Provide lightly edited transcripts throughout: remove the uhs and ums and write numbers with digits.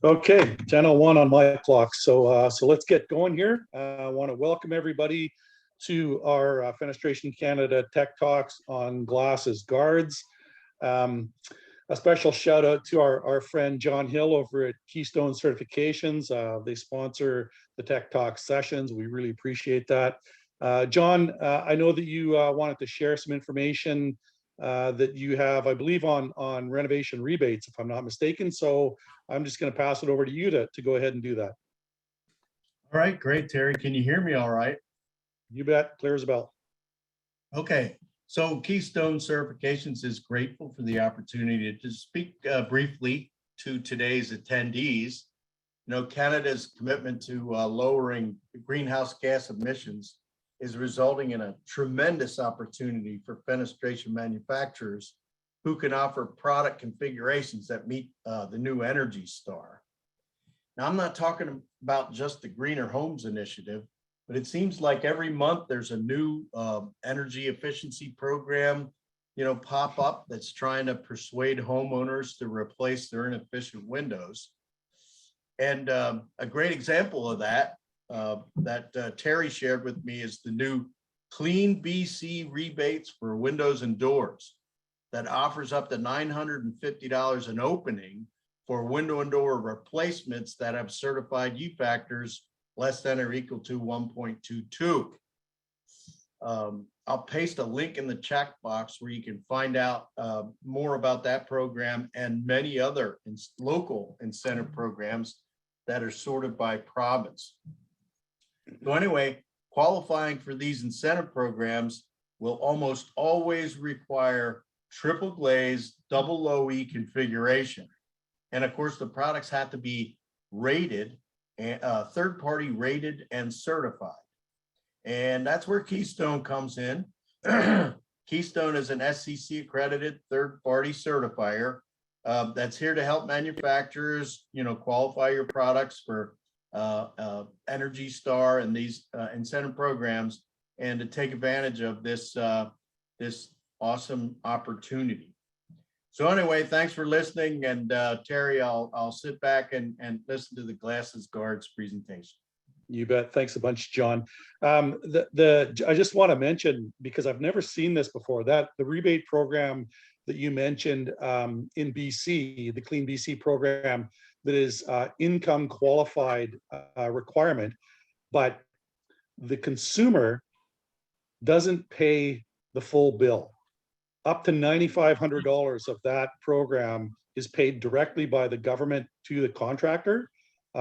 Okay, 10:01 on my clock. So let's get going here. I want to welcome everybody to our Fenestration Canada Tech Talks on glasses guards. Um, a special shout out to our friend John Hill over at Keystone Certifications. They sponsor the Tech Talk sessions. We really appreciate that. John, I know that you wanted to share some information that you have, I believe, on renovation rebates, if I'm not mistaken. So I'm just going to pass it over to you to go ahead and do that. All right, great, Terry. Can you hear me all right? You bet, clear as a bell. Okay, so Keystone Certifications is grateful for the opportunity to speak briefly to today's attendees. You know, Canada's commitment to lowering greenhouse gas emissions is resulting in a tremendous opportunity for fenestration manufacturers who can offer product configurations that meet the new Energy Star. Now, I'm not talking about just the Greener Homes Initiative, but it seems like every month there's a new energy efficiency program, pop up that's trying to persuade homeowners to replace their inefficient windows. And a great example of that Terry shared with me is the new Clean BC rebates for windows and doors that offers up to $950 an opening for window and door replacements that have certified U factors less than or equal to 1.22. I'll paste a link in the chat box where you can find out more about that program and many other local incentive programs that are sorted by province. So anyway, qualifying for these incentive programs will almost always require triple glaze, double low E configuration. And of course, the products have to be rated, third-party rated and certified. And that's where Keystone comes in. Keystone is an SCC accredited third-party certifier that's here to help manufacturers, qualify your products for Energy Star and these incentive programs, and to take advantage of this awesome opportunity. So anyway, thanks for listening. And Terry, I'll sit back and listen to the Glasses Guards presentation. You bet. Thanks a bunch, John. I just want to mention, because I've never seen this before, that the rebate program that you mentioned in BC, the Clean BC program, that is income qualified requirement, but the consumer doesn't pay the full bill. Up to $9,500 of that program is paid directly by the government to the contractor.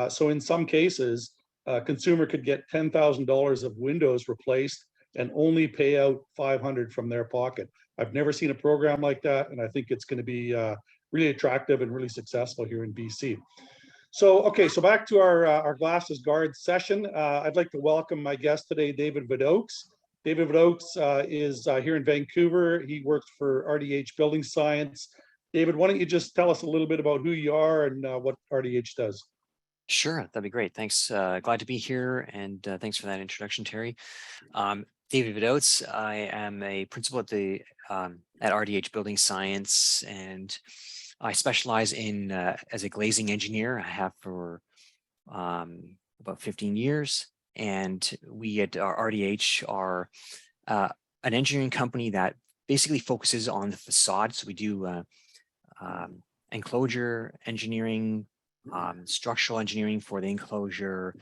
So in some cases, a consumer could get $10,000 of windows replaced and only pay out $500 from their pocket. I've never seen a program like that, and I think it's going to be really attractive and really successful here in BC. So, okay, so back to our Glasses Guard session. I'd like to welcome my guest today, David Vadocz. David Vadocz is here in Vancouver. He works for RDH Building Science. David, why don't you just tell us a little bit about who you are and what RDH does? Sure, that'd be great. Thanks. Glad to be here, and thanks for that introduction, Terry. David Vadocz. I am a principal at RDH Building Science, and I specialize in as a glazing engineer. I have for about 15 years, and we at RDH are an engineering company that basically focuses on the facade. So we do enclosure engineering, structural engineering for the enclosure,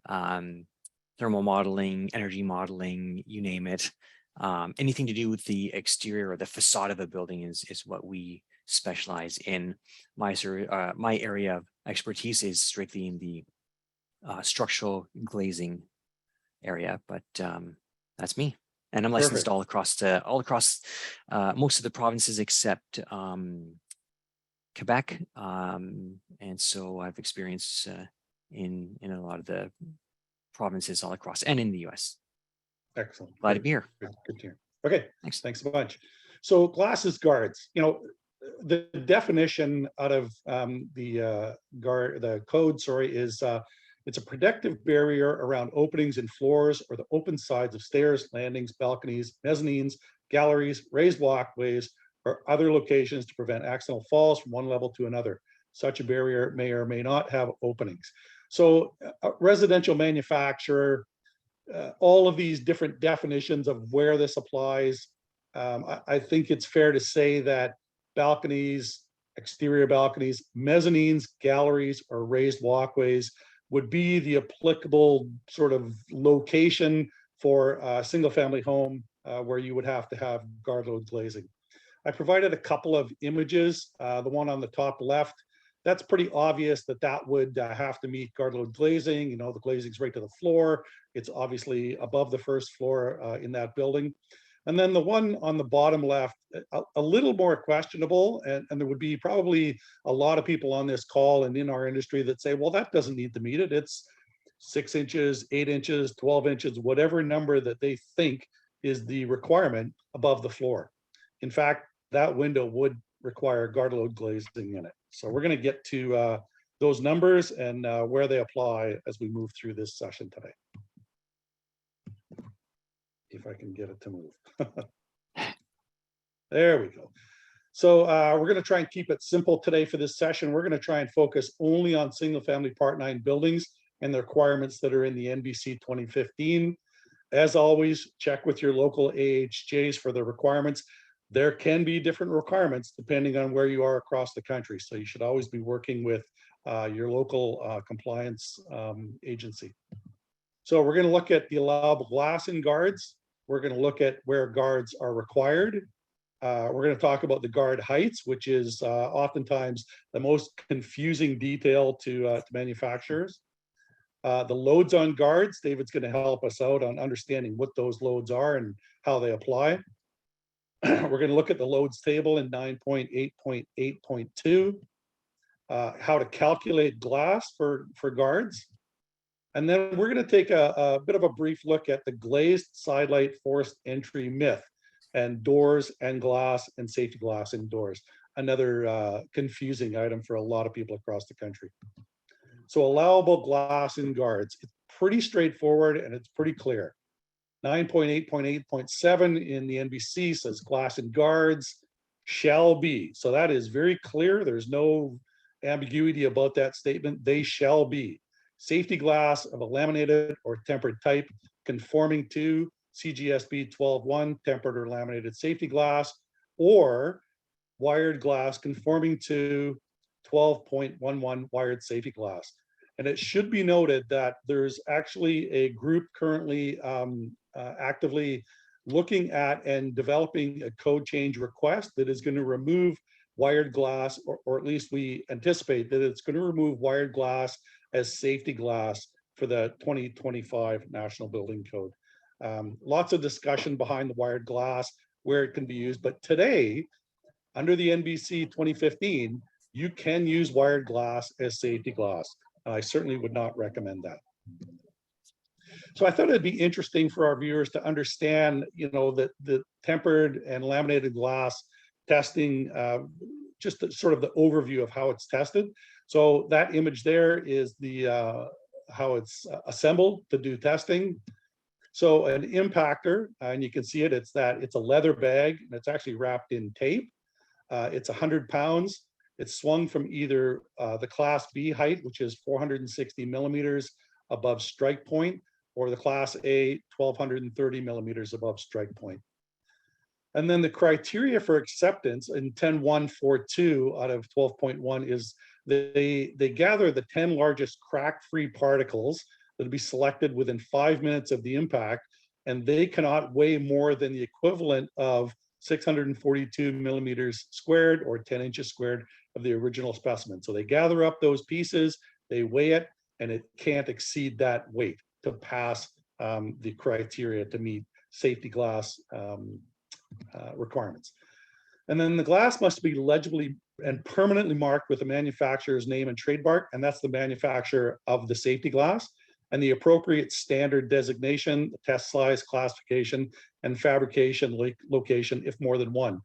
thermal modeling, energy modeling, you name it. Anything to do with the exterior or the facade of a building is what we specialize in. My area of expertise is strictly in the structural glazing area, but that's me. And I'm licensed all across most of the provinces except Quebec, and so I've experience in a lot of the provinces all across and in the US. Excellent. Glad to be here. Good to hear. Okay, thanks a bunch. So glasses guards, the definition out of the code, is it's a protective barrier around openings in floors or the open sides of stairs, landings, balconies, mezzanines, galleries, raised walkways, or other locations to prevent accidental falls from one level to another. such a barrier may or may not have openings. So a residential manufacturer, all of these different definitions of where this applies, I think it's fair to say that balconies, exterior balconies, mezzanines, galleries, or raised walkways would be the applicable sort of location for a single family home where you would have to have guard load glazing. I provided a couple of images. The one on the top left, that's pretty obvious that that would have to meet guard load glazing. You know, the glazing's right to the floor. It's obviously above the first floor in that building. And then the one on the bottom left, a little more questionable, and there would be probably a lot of people on this call and in our industry that say, well, that doesn't need to meet it. It's 6 inches, 8 inches, 12 inches, whatever number that they think is the requirement above the floor. In fact, that window would require guard load glazing in it. So we're going to get to those numbers and where they apply as we move through this session today. If I can get it to move. There we go. So we're going to try and keep it simple today for this session. We're going to try and focus only on single family Part 9 buildings and the requirements that are in the NBC 2015. As always, check with your local AHJs for the requirements. There can be different requirements depending on where you are across the country. So you should always be working with your local compliance agency. So we're going to look at the allowable glass in guards. We're going to look at where guards are required. We're going to talk about the guard heights, which is oftentimes the most confusing detail to manufacturers. The loads on guards, David's going to help us out on understanding what those loads are and how they apply. We're going to look at the loads table in 9.8.8.2, how to calculate glass for guards. And then we're going to take a bit of a brief look at the glazed sidelight forced entry myth and doors and glass and safety glass indoors. Another confusing item for a lot of people across the country. So allowable glass in guards, it's pretty straightforward and it's pretty clear. 9.8.8.7 in the NBC says glass in guards shall be. So that is very clear. There's no ambiguity about that statement. They shall be safety glass of a laminated or tempered type conforming to CGSB 12.1 tempered or laminated safety glass, or wired glass conforming to 12.11 wired safety glass. And it should be noted that there's actually a group currently actively looking at and developing a code change request that is going to remove wired glass, or at least we anticipate that it's going to remove wired glass as safety glass for the 2025 National Building Code. Lots of discussion behind the wired glass, where it can be used, but today, under the NBC 2015, you can use wired glass as safety glass. I certainly would not recommend that. So I thought it'd be interesting for our viewers to understand, you know, that the tempered and laminated glass testing, just sort of the overview of how it's tested. So that image there is the how it's assembled to do testing. So an impactor, and you can see it, it's a leather bag, and it's actually wrapped in tape. It's 100 pounds. It's swung from either the Class B height, which is 460 millimeters above strike point, or the Class A, 1230 millimeters above strike point. And then the criteria for acceptance in 10.142 out of 12.1 is they gather the 10 largest crack-free particles that will be selected within 5 minutes of the impact, and they cannot weigh more than the equivalent of 642 millimeters squared or 10 inches squared of the original specimen. So they gather up those pieces, they weigh it, and it can't exceed that weight to pass the criteria to meet safety glass requirements. And then the glass must be legibly and permanently marked with the manufacturer's name and trademark, and that's the manufacturer of the safety glass, and the appropriate standard designation, test size, classification, and fabrication location if more than one.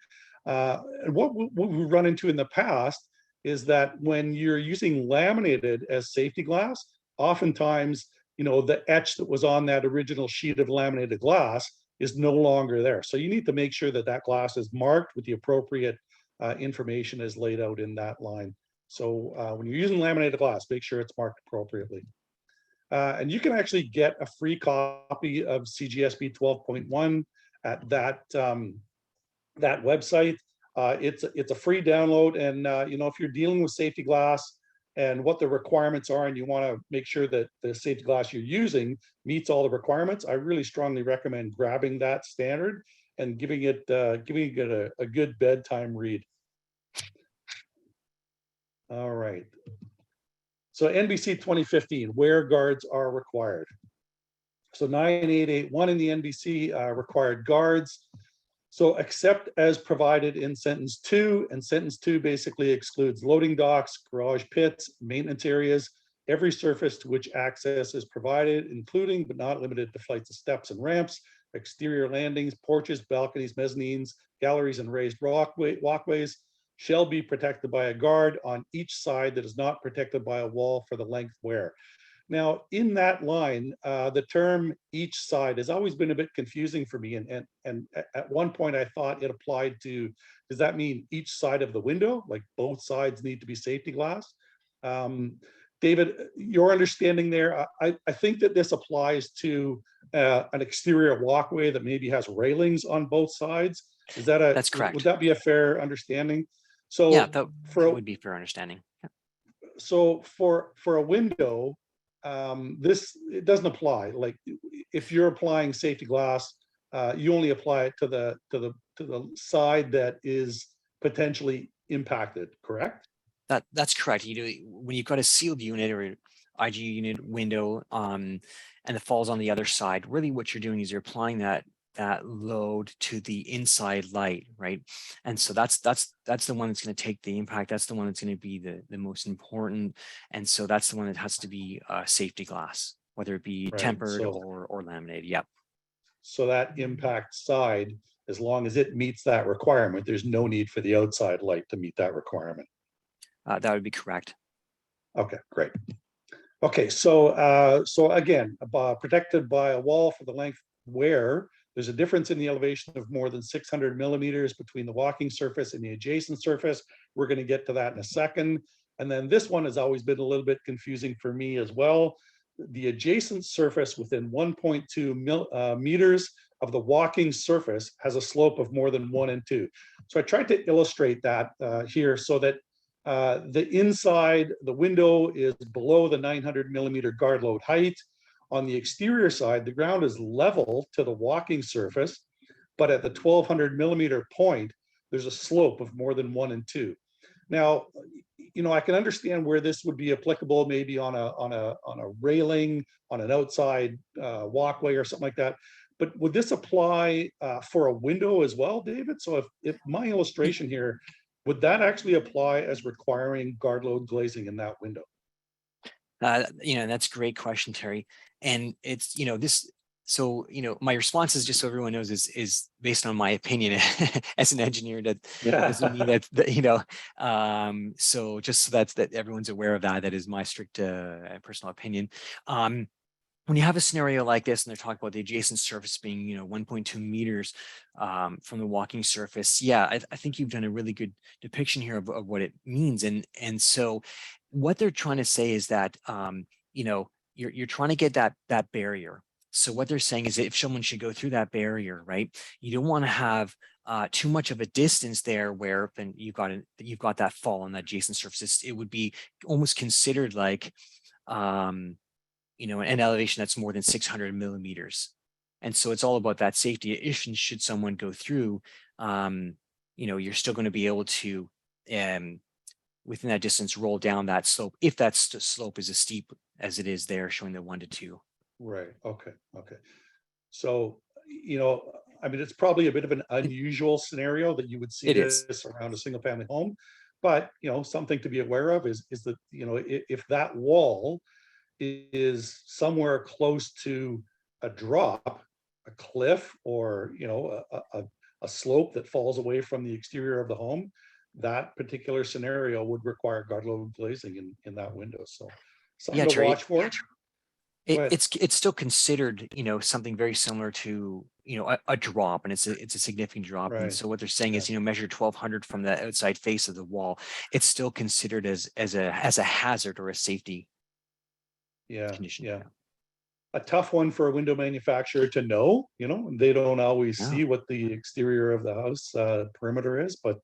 And what we run into in the past is that when you're using laminated as safety glass, oftentimes, you know, the etch that was on that original sheet of laminated glass is no longer there. So you need to make sure that that glass is marked with the appropriate information as laid out in that line. So when you're using laminated glass, make sure it's marked appropriately. And you can actually get a free copy of CGSB 12.1 at that that website. It's a free download, and you know, if you're dealing with safety glass and what the requirements are, and you want to make sure that the safety glass you're using meets all the requirements, I really strongly recommend grabbing that standard and giving it a good bedtime read. All right. So NBC 2015, where guards are required. So 9881 in the NBC required guards. So except as provided in sentence 2, and sentence 2 basically excludes loading docks, garage pits, maintenance areas, every surface to which access is provided, including but not limited to flights of steps and ramps, exterior landings, porches, balconies, mezzanines, galleries, and raised walkways, shall be protected by a guard on each side that is not protected by a wall for the length where. Now, in that line, the term each side has always been a bit confusing for me. And at one point I thought it applied to, does that mean each side of the window? Like both sides need to be safety glass? David, your understanding there, I think that this applies to an exterior walkway that maybe has railings on both sides. Is that That's correct. Would that be a fair understanding? So yeah, that would be fair understanding. Yeah. So for a window, this, it doesn't apply. Like if you're applying safety glass, you only apply it to the side that is potentially impacted, correct? That's correct. You know, when you've got a sealed unit or IG unit window, and it falls on the other side, really what you're doing is you're applying that load to the inside light, right? And so that's the one that's going to take the impact. That's the one that's going to be the most important. And so that's the one that has to be safety glass, whether it be Right. tempered So, or laminated. Yep. so that impact side, as long as it meets that requirement, there's no need for the outside light to meet that requirement. That would be correct. Okay, great. Okay, so so again, protected by a wall for the length where there's a difference in the elevation of more than 600 millimeters between the walking surface and the adjacent surface. We're going to get to that in a second. And then this one has always been a little bit confusing for me as well. The adjacent surface within 1.2 meters of the walking surface has a slope of more than 1 and 2. So I tried to illustrate that here so that the inside, the window is below the 900 millimeter guard load height. On the exterior side, the ground is level to the walking surface, but at the 1200 millimeter point, there's a slope of more than 1 and 2. Now, you know, I can understand where this would be applicable, maybe on a railing, on an outside walkway or something like that. But would this apply for a window as well, David? So if my illustration here, would that actually apply as requiring guard load glazing in that window? You know, that's a great question, Terry. And it's, you know, this, so, you know, my response is, just so everyone knows, is based on my opinion as an engineer. That doesn't mean that you know, so just so that everyone's aware of that is my strict personal opinion. When you have a scenario like this and they're talking about the adjacent surface being, you know, 1.2 meters from the walking surface, yeah, I think you've done a really good depiction here of what it means. And so what they're trying to say is that, you know, you're trying to get that barrier. So what they're saying is that if someone should go through that barrier, right, you don't want to have too much of a distance there where then you've got that fall on that adjacent surface. It would be almost considered like, you know, an elevation that's more than 600 millimeters. And so it's all about that safety. If should someone go through, you know, you're still going to be able to, within that distance, roll down that slope, if that slope is as steep as it is there, showing the 1 to 2. Right. Okay. Okay. So, you know, I mean, it's probably a bit of an unusual scenario that you would see this around a single family home, but, you know, something to be aware of is that, you know, if that wall is somewhere close to a drop, a cliff, or, you know, a slope that falls away from the exterior of the home, that particular scenario would require guard load glazing in that window. So something to watch for. Go ahead. It's still considered, something very similar to, a drop, and it's a significant drop. And Right. so what they're saying is, measure 1200 from the outside face of the wall. It's still considered as a hazard or a safety Yeah, condition. yeah. A tough one for a window manufacturer to know, they don't always Yeah. see what the exterior of the house perimeter is, but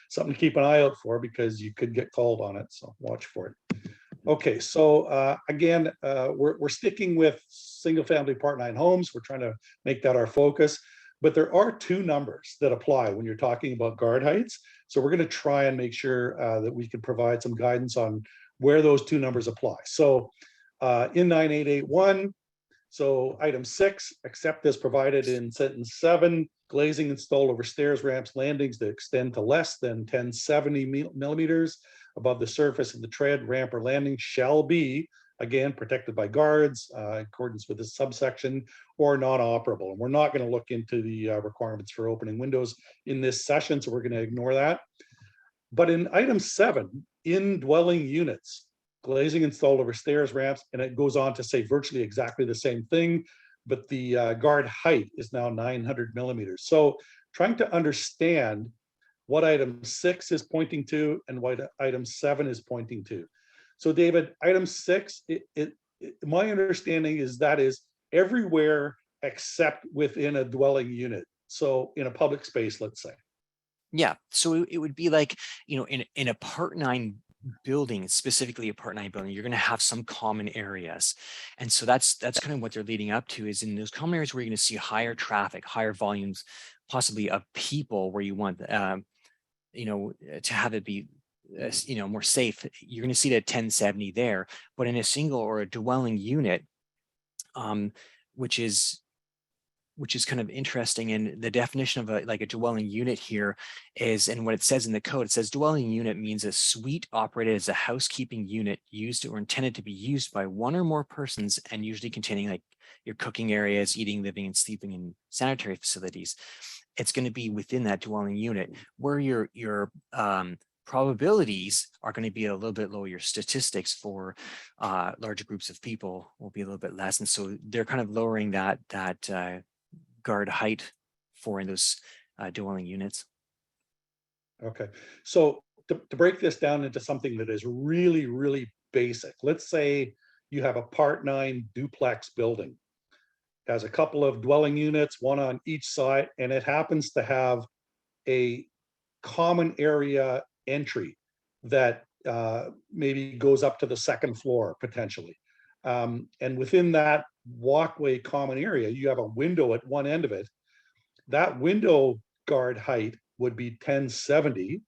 something to keep an eye out for, because you could get called on it, so watch for it. Okay, so again, we're sticking with single family Part 9 homes. We're trying to make that our focus, but there are two numbers that apply when you're talking about guard heights. So we're going to try and make sure that we can provide some guidance on where those two numbers apply. So in 9881, so item 6, except as provided in sentence 7, glazing installed over stairs, ramps, landings that extend to less than 1070 millimeters above the surface of the tread, ramp, or landing shall be, again, protected by guards in accordance with this subsection, or non-operable. And we're not going to look into the requirements for opening windows in this session, so we're going to ignore that. But in item 7, in dwelling units, glazing installed over stairs, ramps, and it goes on to say virtually exactly the same thing, but the guard height is now 900 millimeters. So trying to understand what item 6 is pointing to and what item 7 is pointing to. So David, item 6, my understanding is that is everywhere except within a dwelling unit. So in a public space, let's say. Yeah, so it would be like, in a Part 9 building, specifically a Part 9 building, you're going to have some common areas. And so that's kind of what they're leading up to, is in those common areas where you're going to see higher traffic, higher volumes, possibly of people, where you want, to have it be, more safe. You're going to see it at 1070 there, but in a single or a dwelling unit, which is kind of interesting. And the definition of a dwelling unit here is, and what it says in the code, it says dwelling unit means a suite operated as a housekeeping unit used or intended to be used by one or more persons, and usually containing like your cooking areas, eating, living, and sleeping in sanitary facilities. It's going to be within that dwelling unit where your probabilities are going to be a little bit lower. Your statistics for larger groups of people will be a little bit less. And so they're kind of lowering that guard height for in those dwelling units. Okay, so to break this down into something that is really, really basic, let's say you have a Part 9 duplex building. It has a couple of dwelling units, one on each side, and it happens to have a common area entry that maybe goes up to the second floor potentially. And within that walkway common area, you have a window at one end of it. That window guard height would be 1070,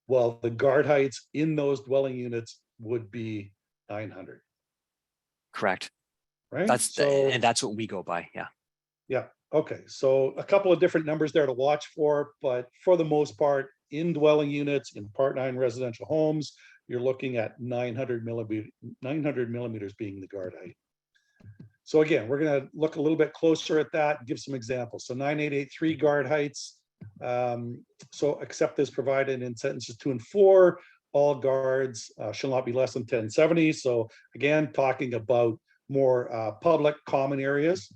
while the guard heights in those dwelling units would be 900. Correct. Right. And that's what we go by. Yeah. Yeah. Okay. So a couple of different numbers there to watch for, but for the most part, in dwelling units in Part 9 residential homes, you're looking at 900 millimeters being the guard height. So again, we're going to look a little bit closer at that and give some examples. So 9883 guard heights. So except as provided in sentences 2 and 4, all guards shall not be less than 1070. So again, talking about more public common areas.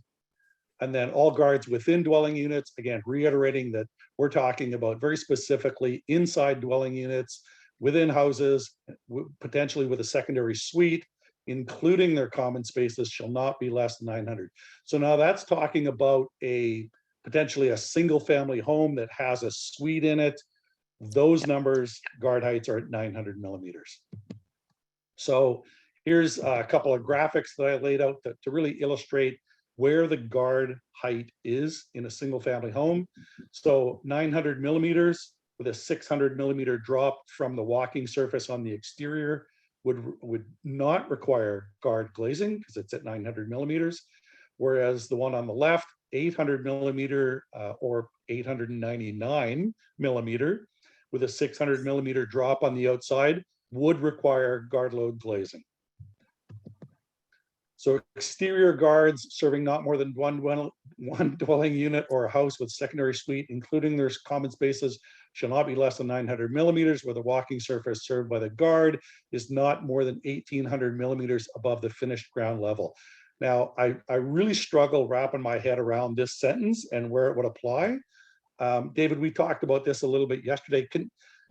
And then all guards within dwelling units, again, reiterating that we're talking about very specifically inside dwelling units, within houses, potentially with a secondary suite, including their common spaces, shall not be less than 900. So now that's talking about potentially a single family home that has a suite in it. Those numbers, guard heights, are at 900 millimeters. So here's a couple of graphics that I laid out to really illustrate where the guard height is in a single family home. So 900 millimeters with a 600 millimeter drop from the walking surface on the exterior would not require guard glazing because it's at 900 millimeters. Whereas the one on the left, 800 millimeter or 899 millimeter with a 600 millimeter drop on the outside would require guard load glazing. So exterior guards serving not more than one dwelling unit or a house with secondary suite, including their common spaces, shall not be less than 900 millimeters, where the walking surface served by the guard is not more than 1800 millimeters above the finished ground level. Now, I really struggle wrapping my head around this sentence and where it would apply. David, we talked about this a little bit yesterday.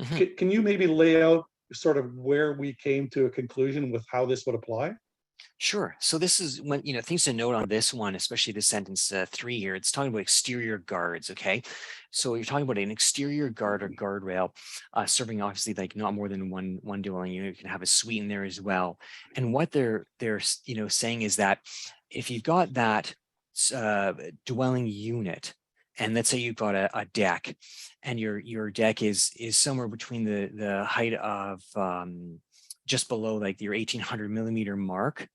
Mhm. Can you maybe lay out sort of where we came to a conclusion with how this would apply? Sure. So this is when, things to note on this one, especially the sentence 3 here, it's talking about exterior guards. Okay. So you're talking about an exterior guard or guardrail, serving obviously like not more than one dwelling unit. You can have a suite in there as well. And what they're saying is that if you've got that dwelling unit, and let's say you've got a deck, and your deck is somewhere between the height of just below like your 1800 millimeter mark,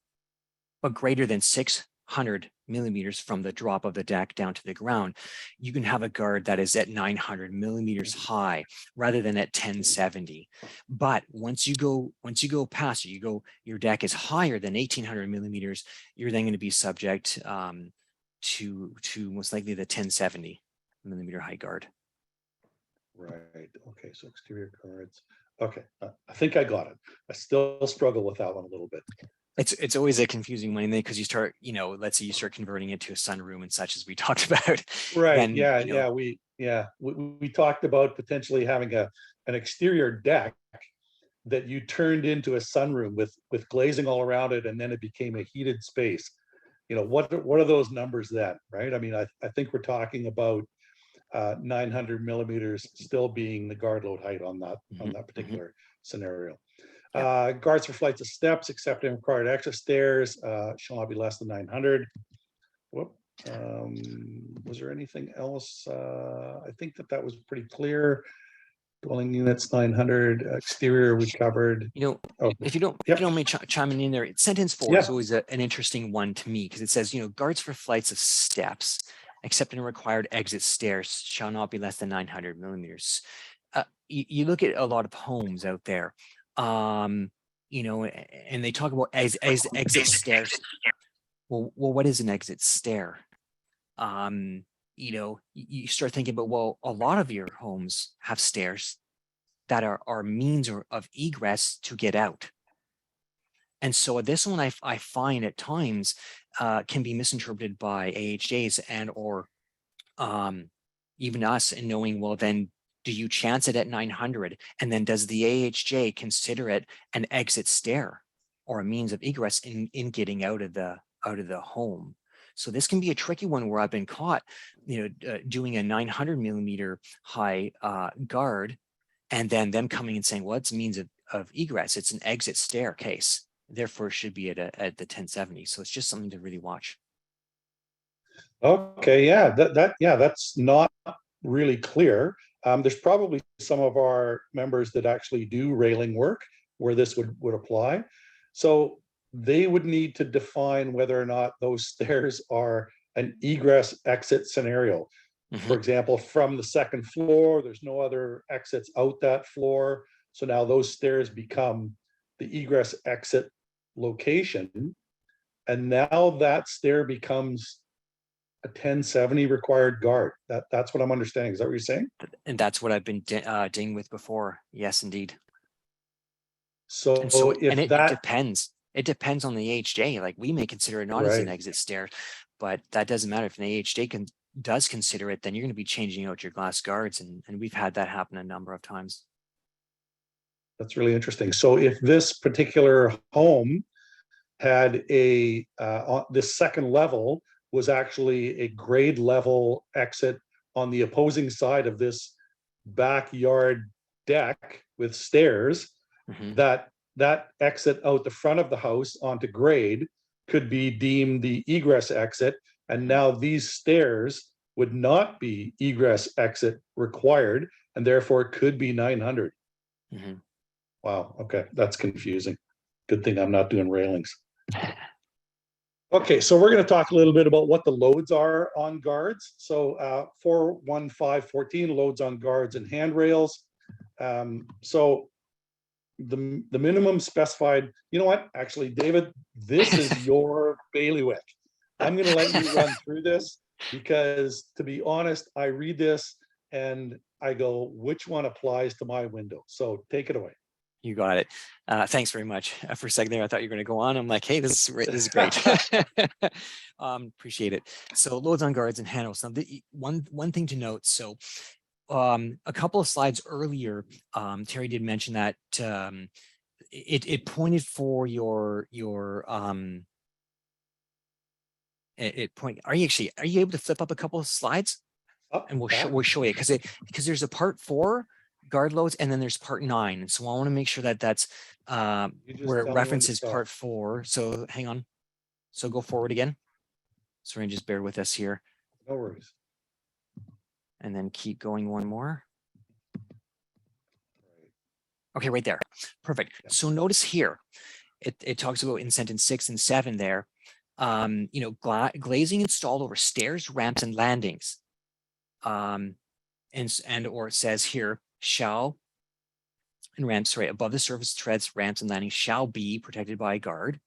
but greater than 600 millimeters from the drop of the deck down to the ground, you can have a guard that is at 900 millimeters high rather than at 1070. But once you go past it, your deck is higher than 1800 millimeters, you're then going to be subject to most likely the 1070 millimeter high guard. Right. Okay. So exterior guards. Okay. I think I got it. I still struggle with that one a little bit. It's always a confusing one because you start, let's say you start converting it to a sunroom and such as we talked about. Right. Then, We talked about potentially having an exterior deck that you turned into a sunroom with glazing all around it, and then it became a heated space. What are those numbers then, right? I mean, I think we're talking about 900 millimeters still being the guard load height on that particular scenario. Guards for flights of steps, except in required exit stairs, shall not be less than 900. Whoop. Was there anything else? I think that was pretty clear. Dwelling units 900, exterior we covered. If you don't mind chiming in there, sentence 4 is always an interesting one to me, because it says, guards for flights of steps, except in required exit stairs, shall not be less than 900 millimeters. You look at a lot of homes out there, and they talk about exit stairs. Well, what is an exit stair? You start thinking about, well, a lot of your homes have stairs that are means of egress to get out. And so this one I find at times can be misinterpreted by AHJs and or even us, in knowing, well, then do you chance it at 900? And then does the AHJ consider it an exit stair or a means of egress in getting out of the home? So this can be a tricky one where I've been caught, doing a 900 millimeter high guard, and then them coming and saying, well, it's a means of egress. It's an exit staircase. Therefore, it should be at the 1070. So it's just something to really watch. Okay, yeah, that's not really clear. There's probably some of our members that actually do railing work where this would apply. So they would need to define whether or not those stairs are an egress exit scenario. For example, from the second floor, there's no other exits out that floor. So now those stairs become the egress exit location. And now that stair becomes a 1070 required guard. That's what I'm understanding. Is that what you're saying? And that's what I've been dinged with before. Yes, indeed. So it depends. It depends on the AHJ. Like, we may consider it not as an exit stair, but that doesn't matter. If an AHJ does consider it, then you're going to be changing out your glass guards, and we've had that happen a number of times. That's really interesting. So if this particular home had this second level was actually a grade level exit on the opposing side of this backyard deck with stairs, that exit out the front of the house onto grade could be deemed the egress exit. And now these stairs would not be egress exit required, and therefore it could be 900. Wow. Okay. That's confusing. Good thing I'm not doing railings. Okay. So we're going to talk a little bit about what the loads are on guards. So 41514 loads on guards and handrails. So the minimum specified, you know what, actually, David, this is your bailiwick. I'm going to let you run through this, because to be honest, I read this and I go, which one applies to my window? So take it away. You got it. Thanks very much. For a second there, I thought you were going to go on. I'm like, hey, this is great. Appreciate it. So loads on guards and handles. Now, one thing to note. So a couple of slides earlier, Terry did mention that it pointed for your Are you able to flip up a couple of slides? And we'll show you because there's a part 4 guard loads and then there's part 9. And so I want to make sure that that's where it references part 4. So hang on. So go forward again. So just bear with us here. No worries. And then keep going one more. Okay, right there. Perfect. Yeah. So notice here, it talks about in sentence 6 and 7 there, glazing installed over stairs, ramps, and landings. Or it says here, shall and ramps, right, above the surface treads, ramps, and landings shall be protected by a guard.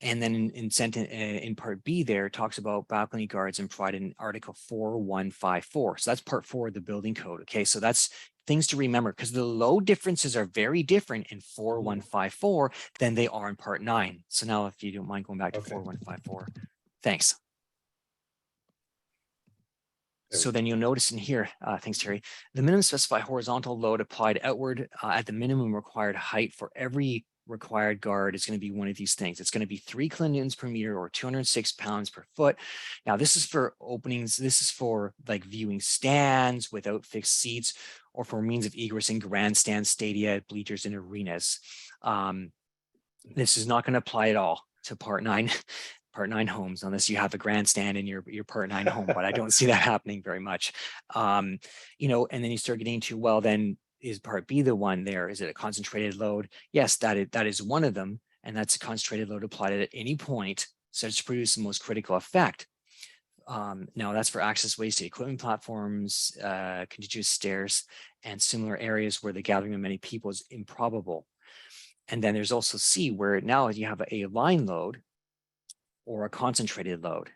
And then in part B there, it talks about balcony guards and provided in Article 4154. So that's part 4 of the building code. Okay, so that's things to remember because the load differences are very different in 4154 than they are in part 9. So now if you don't mind going back to 4154, thanks. So then you'll notice in here, thanks, Terry, the minimum specified horizontal load applied outward at the minimum required height for every required guard is going to be one of these things. It's going to be 3 kilonewtons per meter or 206 pounds per foot. Now, this is for openings. This is for like viewing stands without fixed seats or for means of egress in grandstands, stadia, bleachers, and arenas. This is not going to apply at all to part 9. Part 9 homes, unless you have a grandstand in your part 9 home, but I don't see that happening very much. And then you start getting to, well, then is part B the one there? Is it a concentrated load? Yes, that is one of them. And that's a concentrated load applied at any point, so to produce the most critical effect. Now that's for access ways to equipment platforms, contiguous stairs, and similar areas where the gathering of many people is improbable. And then there's also C, where now you have a line load or a concentrated load.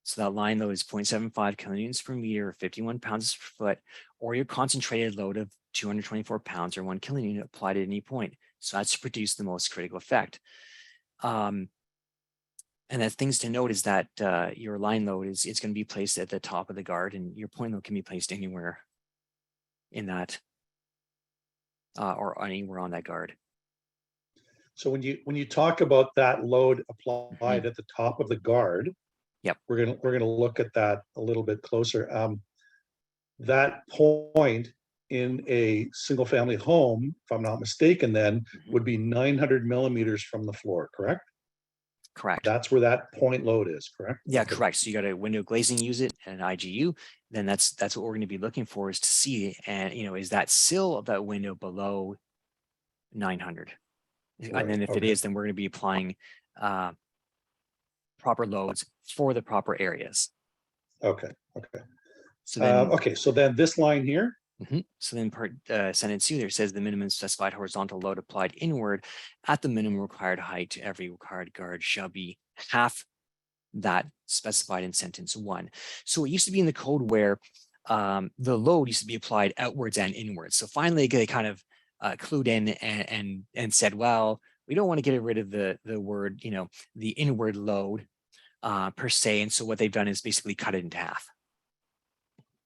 So that line load is 0.75 kilonewtons per meter, or 51 pounds per foot, or your concentrated load of 224 pounds or 1 kilonewton applied at any point. So that's to produce the most critical effect. And the things to note is that your line load it's going to be placed at the top of the guard, and your point load can be placed anywhere in that or anywhere on that guard. So when you talk about that load applied at the top of the guard, yep, we're gonna look at that a little bit closer. That point in a single family home, if I'm not mistaken, then would be 900 millimeters from the floor, correct? Correct. That's where that point load is, correct? Yeah, correct. So you got a window glazing unit and an IGU. Then that's what we're going to be looking for, is to see, and is that sill of that window below 900? Right. And then if it is, then we're going to be applying proper loads for the proper areas. Okay. So then, so then this line here. So then part sentence 2 there says the minimum specified horizontal load applied inward at the minimum required height to every required guard shall be half that specified in sentence 1. So it used to be in the code where the load used to be applied outwards and inwards. So finally they kind of clued in and said, well, we don't want to get rid of the word, the inward load per se. And so what they've done is basically cut it into half.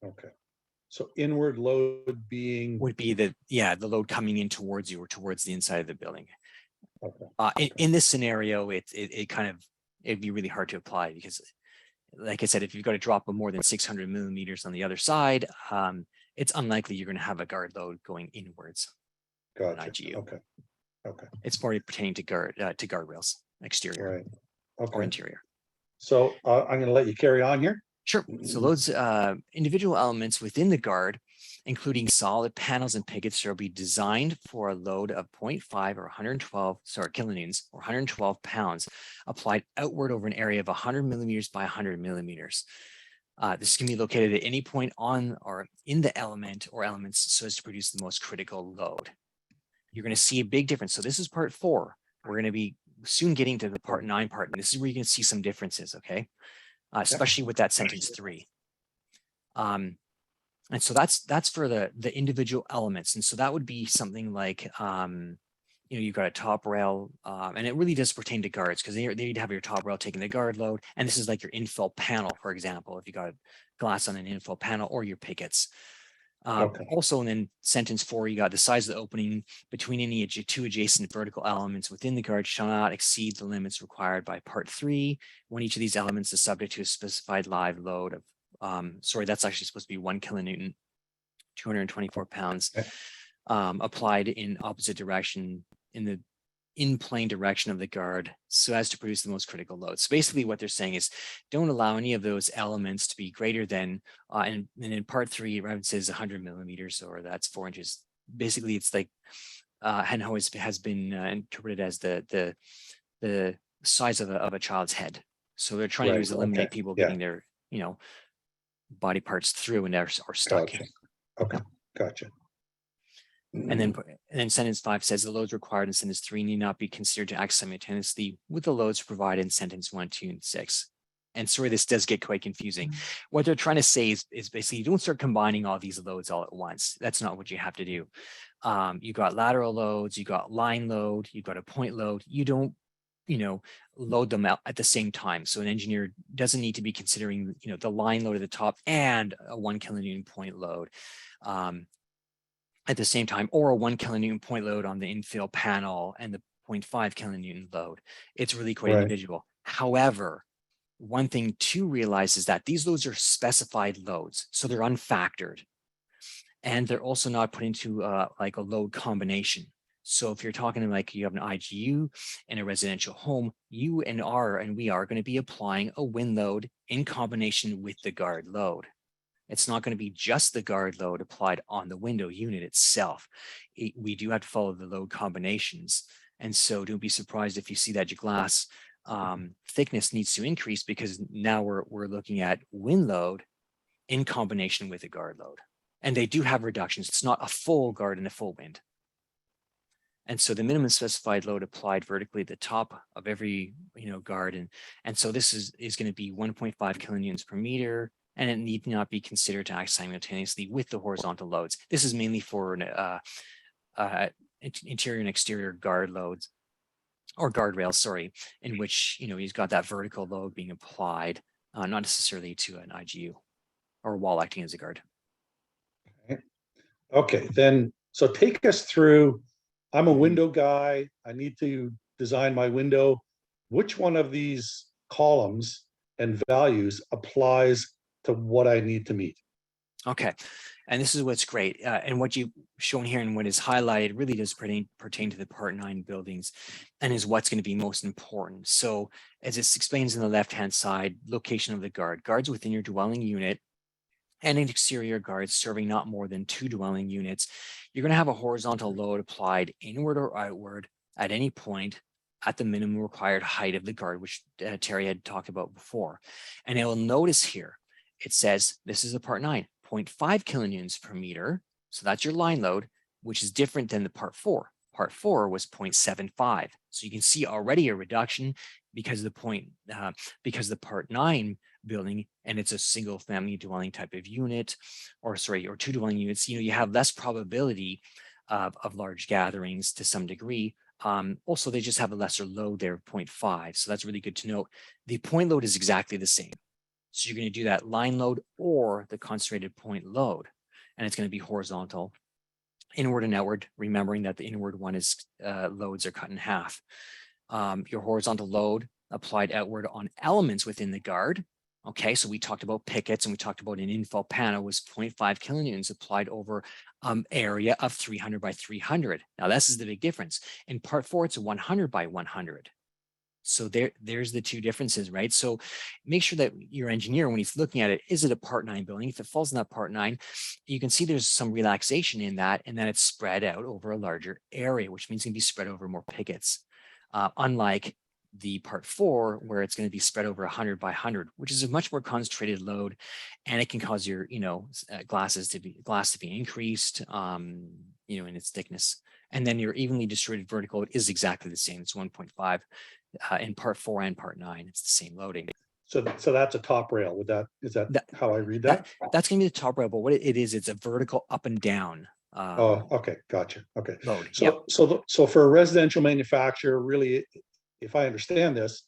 Okay. So inward load would be the load coming in towards you or towards the inside of the building. Okay. In this scenario, it'd be really hard to apply because, like I said, if you've got to drop more than 600 millimeters on the other side, it's unlikely you're going to have a guard load going inwards. Gotcha. Okay. It's more pertaining to guardrails, exterior, right. Okay. or interior. So I'm going to let you carry on here. Sure. So those individual elements within the guard, including solid panels and pickets, shall be designed for a load of 0.5 or 112 kilonewtons or 112 pounds applied outward over an area of 100 millimeters by 100 millimeters. This can be located at any point on or in the element or elements so as to produce the most critical load. You're going to see a big difference. So this is part 4. We're going to be soon getting to the part 9 part. And this is where you're going to see some differences, okay? Especially with that sentence 3. And so that's for the individual elements. And so that would be something like you've got a top rail, and it really does pertain to guards because they'd have your top rail taking the guard load. And this is like your infill panel, for example, if you got glass on an infill panel or your pickets. Okay. Also, and then sentence 4, you got the size of the opening between any two adjacent vertical elements within the guard shall not exceed the limits required by part 3 when each of these elements is subject to a specified live load of, sorry, that's actually supposed to be 1 kilonewton, 224 pounds, Okay. applied in opposite direction in plane direction of the guard so as to produce the most critical load. So basically what they're saying is don't allow any of those elements to be greater than, and in part 3, it references 100 millimeters, or that's 4 inches. Basically, it's like, and how it has been interpreted as the size of a child's head. So they're trying to do is eliminate people getting their, body parts through and they're stuck. Gotcha. Okay, gotcha. And then sentence 5 says the loads required in sentence 3 need not be considered to act simultaneously with the loads provided in sentence 1, 2, and 6. And sorry, this does get quite confusing. What they're trying to say is basically you don't start combining all these loads all at once. That's not what you have to do. You got lateral loads, you got line load, you got a point load. You don't, load them out at the same time. So an engineer doesn't need to be considering, the line load at the top and a 1 kilonewton point load. At the same time, or a 1 kilonewton point load on the infill panel and the 0.5 kilonewton load. It's really quite individual. However, one thing to realize is that these loads are specified loads, so they're unfactored. And they're also not put into like a load combination. So if you're talking like you have an IGU in a residential home, we are going to be applying a wind load in combination with the guard load. It's not going to be just the guard load applied on the window unit itself. We do have to follow the load combinations. And so don't be surprised if you see that your glass thickness needs to increase because now we're looking at wind load in combination with a guard load. And they do have reductions. It's not a full guard and a full wind. And so the minimum specified load applied vertically at the top of every guard. And so this is going to be 1.5 kilonewtons per meter. And it need not be considered to act simultaneously with the horizontal loads. This is mainly for interior and exterior guard loads, or guardrails, sorry, in which he's got that vertical load being applied, not necessarily to an IGU or wall acting as a guard. Okay, then so take us through. I'm a window guy. I need to design my window. Which one of these columns and values applies to what I need to meet? Okay, and this is what's great. And what you've shown here and what is highlighted really does pertain to the Part 9 buildings and is what's going to be most important. So as it explains on the left-hand side, location of the guard. Guards within your dwelling unit and an exterior guard serving not more than 2 dwelling units. You're going to have a horizontal load applied inward or outward at any point at the minimum required height of the guard, which Terry had talked about before. And you'll notice here, it says, this is a Part 9, 0.5 kilonewtons per meter. So that's your line load, which is different than the Part 4. Part 4 was 0.75. So you can see already a reduction because of the Part 9 building, and it's a single family dwelling type of unit, or 2 dwelling units, you have less probability of large gatherings to some degree. Also, they just have a lesser load there of 0.5. So that's really good to note. The point load is exactly the same. So you're going to do that line load or the concentrated point load, and it's going to be horizontal, inward and outward, remembering that the inward one is loads are cut in half. Your horizontal load applied outward on elements within the guard. Okay, so we talked about pickets and we talked about an infill panel was 0.5 kilonewtons applied over area of 300 by 300. Now this is the big difference. In Part 4, it's 100 by 100. So there's the two differences, right? So make sure that your engineer, when he's looking at it, is it a Part 9 building? If it falls in that Part 9, you can see there's some relaxation in that, and then it's spread out over a larger area, which means it can be spread over more pickets. Unlike the Part 4, where it's going to be spread over 100 by 100, which is a much more concentrated load, and it can cause your glass to be increased, in its thickness. And then your evenly distributed vertical load is exactly the same. It's 1.5 in Part 4 and Part 9. It's the same loading. So that's a top rail. Is that how I read that? That's going to be the top rail, but what it is, it's a vertical up and down Oh, okay, gotcha. Okay. load. So, so for a residential manufacturer, really, if I understand this,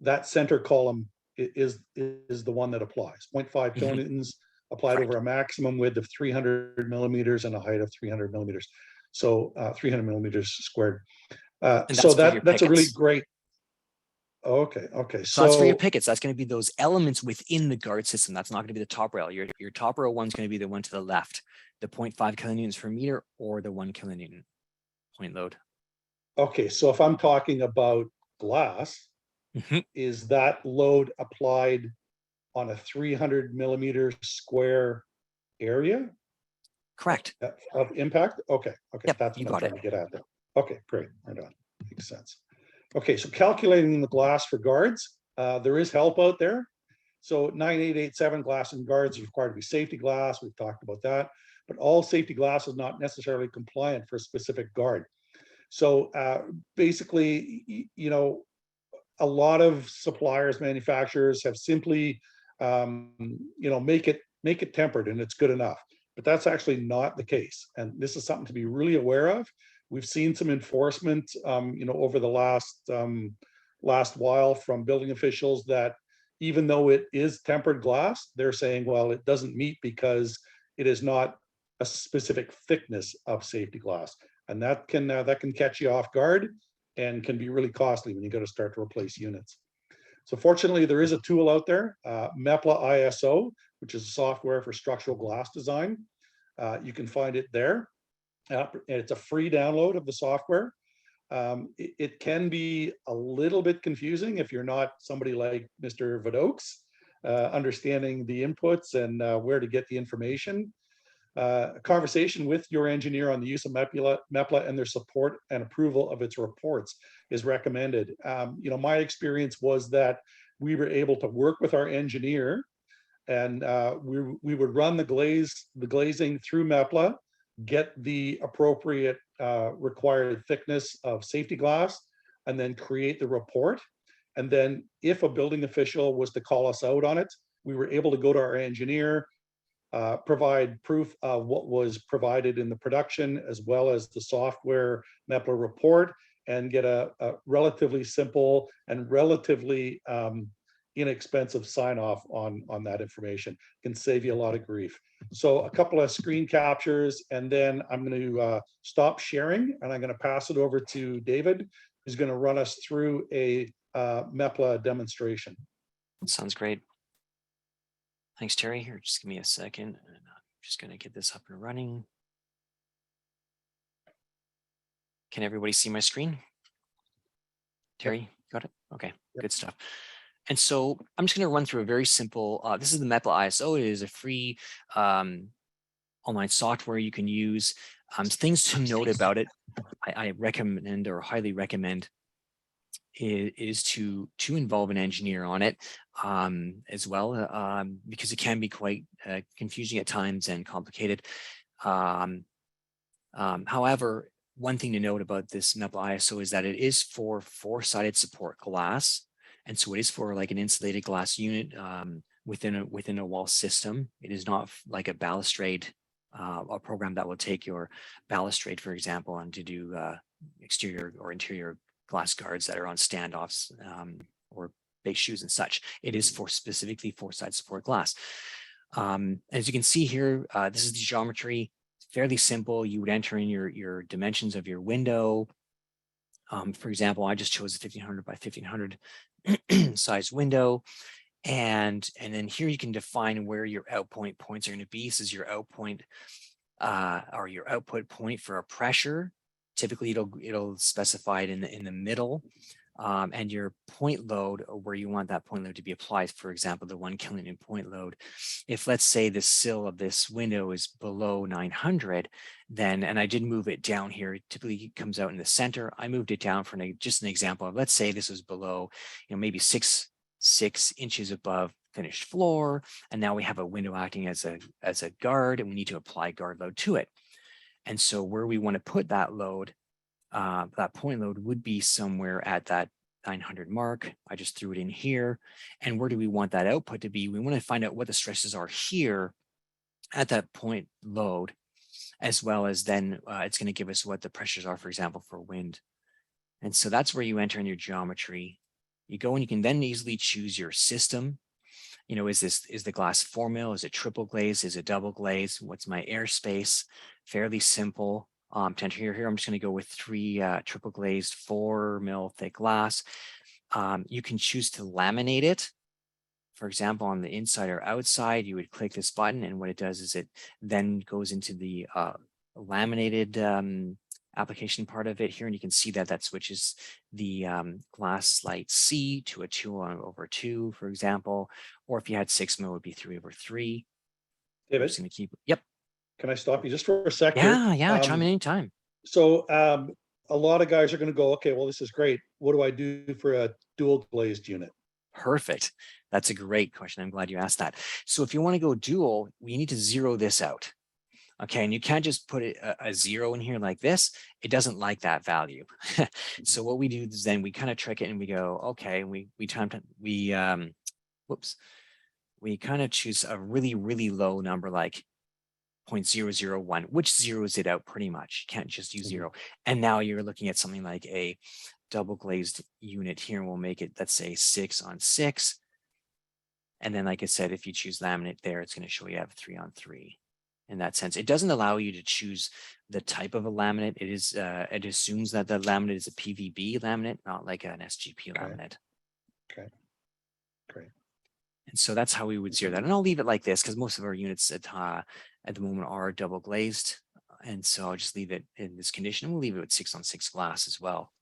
that center column is the one that applies. 0.5 Mhm. kilonewtons applied Correct. over a maximum width of 300 millimeters and a height of 300 millimeters. So 300 millimeters squared. And So that's for your that's a really pickets. great. Okay, okay. So that's for your So pickets. That's going to be those elements within the guard system. That's not going to be the top rail. Your top rail one's going to be the one to the left, the 0.5 kilonewtons per meter or the 1 kilonewton point load. okay, so if I'm talking about glass, Mhm. is that load applied on a 300 millimeter square area Correct. of impact? Okay, okay, Yep, that's you what I'm got it. trying to get at there. Okay, great, right on, makes sense. Okay, so calculating the glass for guards, there is help out there. So 9887 glass and guards is required to be safety glass. We've talked about that, but all safety glass is not necessarily compliant for a specific guard. So basically, you know, a lot of suppliers, manufacturers have simply, you know, make it tempered and it's good enough. But that's actually not the case. And this is something to be really aware of. We've seen some enforcement, you know, over the last while from building officials that even though it is tempered glass, they're saying, well, it doesn't meet because it is not a specific thickness of safety glass, and that can catch you off guard and can be really costly when you got to start to replace units. So fortunately, there is a tool out there, MEPLA ISO, which is software for structural glass design. You can find it there. And it's a free download of the software. It can be a little bit confusing if you're not somebody like Mr. Vadocz, understanding the inputs and where to get the information. A conversation with your engineer on the use of MEPLA and their support and approval of its reports is recommended. You know, my experience was that we were able to work with our engineer, and we would run the glazing through MEPLA, get the appropriate required thickness of safety glass, and then create the report. And then if a building official was to call us out on it, we were able to go to our engineer, provide proof of what was provided in the production, as well as the software MEPLA report, and get a relatively simple and relatively inexpensive sign off on that information. Can save you a lot of grief. So a couple of screen captures, and then I'm going to stop sharing, and I'm going to pass it over to David, who's going to run us through a MEPLA demonstration. Sounds great. Thanks, Terry. Here, just give me a second. And I'm just going to get this up and running. Can everybody see my screen? Terry, got it? Okay, good stuff. And so I'm just going to run through a very simple, this is the MEPLA ISO. It is a free online software you can use. Things to note about it, I recommend or highly recommend is to involve an engineer on it as well, because it can be quite confusing at times and complicated. However, one thing to note about this MEPLA ISO is that it is for four-sided support glass. And so it is for like an insulated glass unit within a wall system. It is not like a balustrade, a program that will take your balustrade, for example, and to do exterior or interior glass guards that are on standoffs or base shoes and such. It is for specifically four-side support glass. As you can see here, this is the geometry. It's fairly simple. You would enter in your dimensions of your window. For example, I just chose a 1500 by 1500 size window. And then here you can define where your outpoint points are going to be. This is your outpoint or your output point for a pressure. Typically, it'll specify it in the middle, and your point load, or where you want that point load to be applied. For example, the 1 kilonewton point load. If let's say the sill of this window is below 900, then, and I did move it down here. It typically comes out in the center. I moved it down for just an example of, let's say this was below, maybe six inches above finished floor, and now we have a window acting as a guard, and we need to apply guard load to it. And so where we want to put that load, that point load would be somewhere at that 900 mark. I just threw it in here. And where do we want that output to be? We want to find out what the stresses are here at that point load. as well as then it's going to give us what the pressures are, for example, for wind. And so that's where you enter in your geometry. You go and you can then easily choose your system. You know, is the glass 4 mil? Is it triple glaze? Is it double glaze? What's my airspace? Fairly simple. To enter here, I'm just going to go with 3 triple glazed 4 mil thick glass. You can choose to laminate it. For example, on the inside or outside, you would click this button, and what it does is it then goes into the laminated application part of it here, and you can see that that switches the glass slide C to a 2/2, for example, or if you had 6 mil, it would be 3/3. I'm David, just going to keep. Yep. can I stop you just for a sec here? Yeah. Chime in anytime. So a lot of guys are going to go, okay, well, this is great. What do I do for a dual glazed unit? Perfect. That's a great question. I'm glad you asked that. So if you want to go dual, we need to zero this out. Okay, and you can't just put a 0 in here like this. It doesn't like that value. So what we do is then we kind of trick it and we go, okay, we kind of choose a really, really low number like 0.001, which zeroes it out pretty much. You can't just use 0. And now you're looking at something like a double glazed unit here, and we'll make it, let's say 6/6. And then, like I said, if you choose laminate there, it's going to show you have 3/3. In that sense, it doesn't allow you to choose the type of a laminate. It is it assumes that the laminate is a PVB laminate, not like an SGP laminate. Okay, great. And so that's how we would zero that. And I'll leave it like this because most of our units at the moment are double glazed. And so I'll just leave it in this condition. We'll leave it with 6/6 glass as well.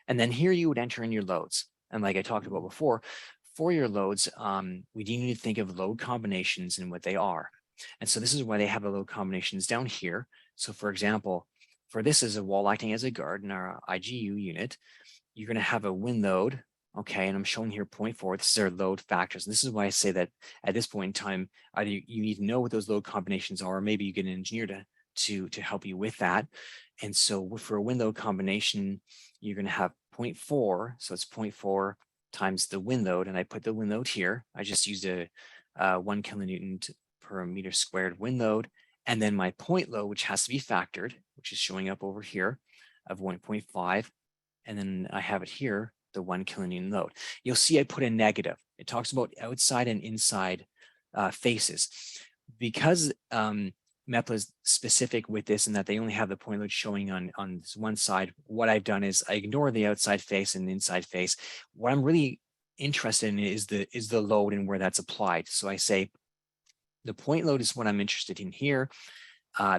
And then here you would enter in your loads. And like I talked about before, for your loads, we do need to think of load combinations and what they are. And so this is why they have the load combinations down here. So for example, for this is a wall acting as a guard in our IGU unit, you're going to have a wind load. Okay, and I'm showing here 0.4. This is our load factors. And this is why I say that at this point in time, either you need to know what those load combinations are, or maybe you get an engineer to help you with that. And so for a wind load combination, you're going to have 0.4. So it's 0.4 times the wind load. And I put the wind load here. I just used a 1 kilonewton per meter squared wind load, and then my point load, which has to be factored, which is showing up over here of 1.5, and then I have it here, the 1 kilonewton load. You'll see I put a negative. It talks about outside and inside faces. Because MEPLA is specific with this and that they only have the point load showing on this one side, what I've done is I ignore the outside face and the inside face. What I'm really interested in is the load and where that's applied. So I say, the point load is what I'm interested in here.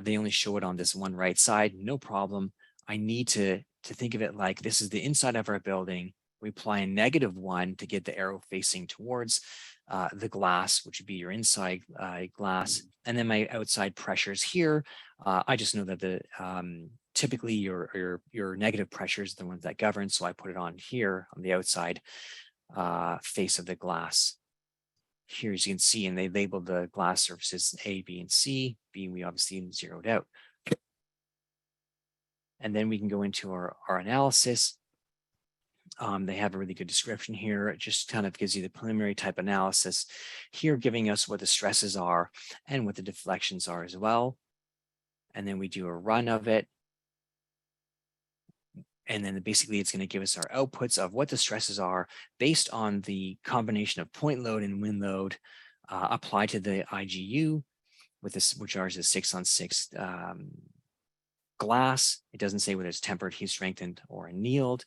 They only show it on this one right side, no problem. I need to think of it like this is the inside of our building. We apply a -1 to get the arrow facing towards the glass, which would be your inside glass. And then my outside pressures here. I just know that the typically your negative pressures are the ones that govern. So I put it on here on the outside face of the glass. Here, as you can see, and they labeled the glass surfaces A, B, and C. B, we obviously zeroed out. And then we can go into our analysis. They have a really good description here. It just kind of gives you the preliminary type analysis here, giving us what the stresses are and what the deflections are as well. And then we do a run of it. And then basically it's going to give us our outputs of what the stresses are based on the combination of point load and wind load applied to the IGU with this, which ours is 6/6 glass. It doesn't say whether it's tempered, heat strengthened, or annealed.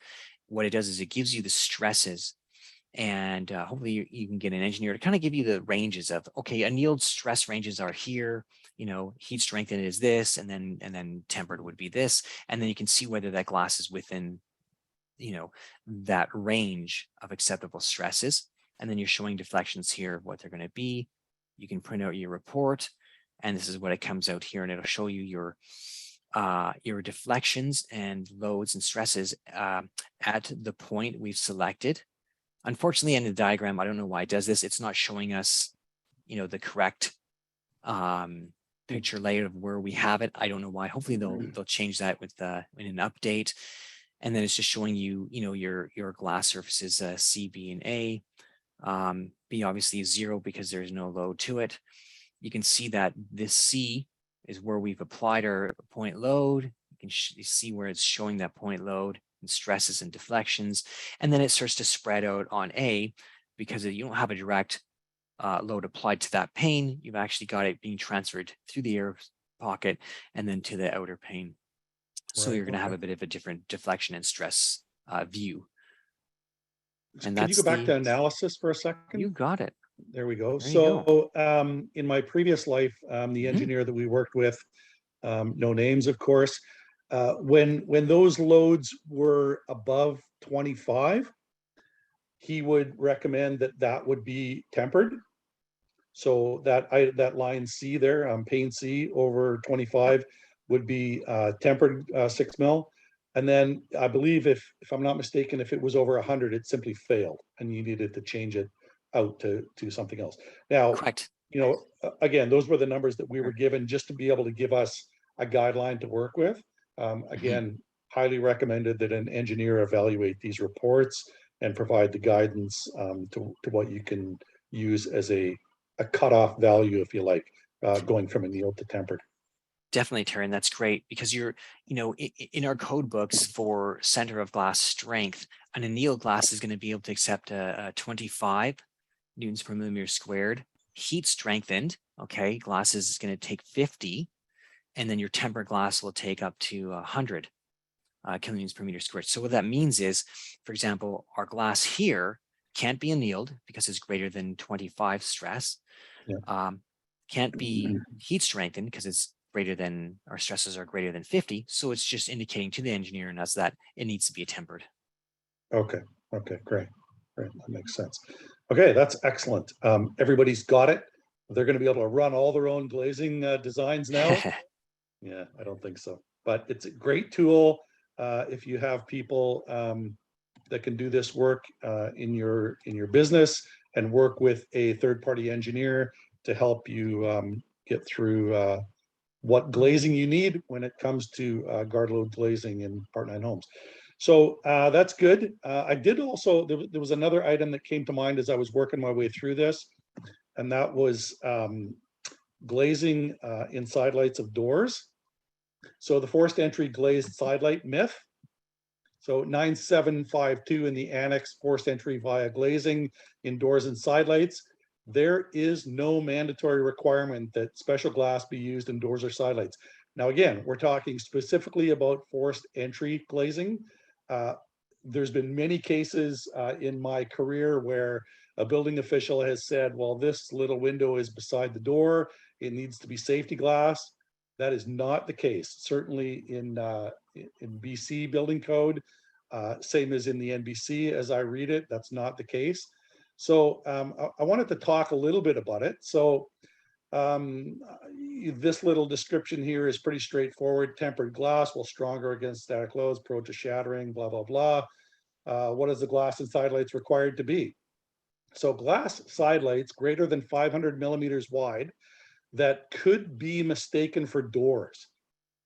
What it does is it gives you the stresses, and hopefully you can get an engineer to kind of give you the ranges of, okay, annealed stress ranges are here, you know, heat strengthened is this, and then tempered would be this, and then you can see whether that glass is within, you know, that range of acceptable stresses. And then you're showing deflections here of what they're going to be. You can print out your report, and this is what it comes out here, and it'll show you your deflections and loads and stresses at the point we've selected. Unfortunately, in the diagram, I don't know why it does this. It's not showing us, you know, the correct picture layout of where we have it. I don't know why. Hopefully they'll change that with in an update. And then it's just showing you, you know, your glass surfaces C, B, and A. B obviously is 0 because there's no load to it. You can see that this C is where we've applied our point load. You can see where it's showing that point load and stresses and deflections. And then it starts to spread out on A, because you don't have a direct load applied to that pane. You've actually got it being transferred through the air pocket and then to the outer pane. So Right, you're going to have okay. a bit of a different deflection and stress view. And Can you go back to analysis for a second? You got it. There we go. There you go. So in my previous life, the engineer that we worked with, no names, of course, when those loads were above 25, he would recommend that would be tempered. So that line C there, pane C over 25 would be tempered 6 mil. And then I believe if I'm not mistaken, if it was over 100, it simply failed and you needed to change it out to something else. Now, Correct. you know, again, those were the numbers that we were given just to be able to give us a guideline to work with. Again, highly recommended that an engineer evaluate these reports and provide the guidance to what you can use as a cutoff value, if you like, going from annealed to tempered. Definitely, Terry, and that's great because you're, you know, in our code books for center of glass strength, an annealed glass is going to be able to accept a 25 newtons per millimeter squared, heat strengthened. Okay, glass is going to take 50, and then your tempered glass will take up to 100 kilonewtons per meter squared. So what that means is, for example, our glass here can't be annealed because it's greater than 25 stress. Yeah. Can't be heat strengthened because it's greater than, our stresses are greater than 50. So it's just indicating to the engineer and us that it needs to be tempered. Okay. Okay, great. Great. That makes sense. Okay, that's excellent. Everybody's got it. They're going to be able to run all their own glazing designs now. Yeah, I don't think so. But it's a great tool if you have people that can do this work in your business and work with a third-party engineer to help you get through what glazing you need when it comes to guard load glazing in Part 9 homes. So that's good. I did also, there was another item that came to mind as I was working my way through this, and that was glazing inside lights of doors. So the forced entry glazed side light myth. So 9752 in the annex, forced entry via glazing in doors and side lights. There is no mandatory requirement that special glass be used in doors or side lights. Now, again, we're talking specifically about forced entry glazing. There's been many cases in my career where a building official has said, well, this little window is beside the door, it needs to be safety glass. That is not the case. Certainly in BC building code, same as in the NBC as I read it, that's not the case. So I wanted to talk a little bit about it. So this little description here is pretty straightforward. Tempered glass will stronger against static loads, prone to shattering, blah, blah, blah. What is the glass and side lights required to be? So glass side lights greater than 500 millimeters wide that could be mistaken for doors.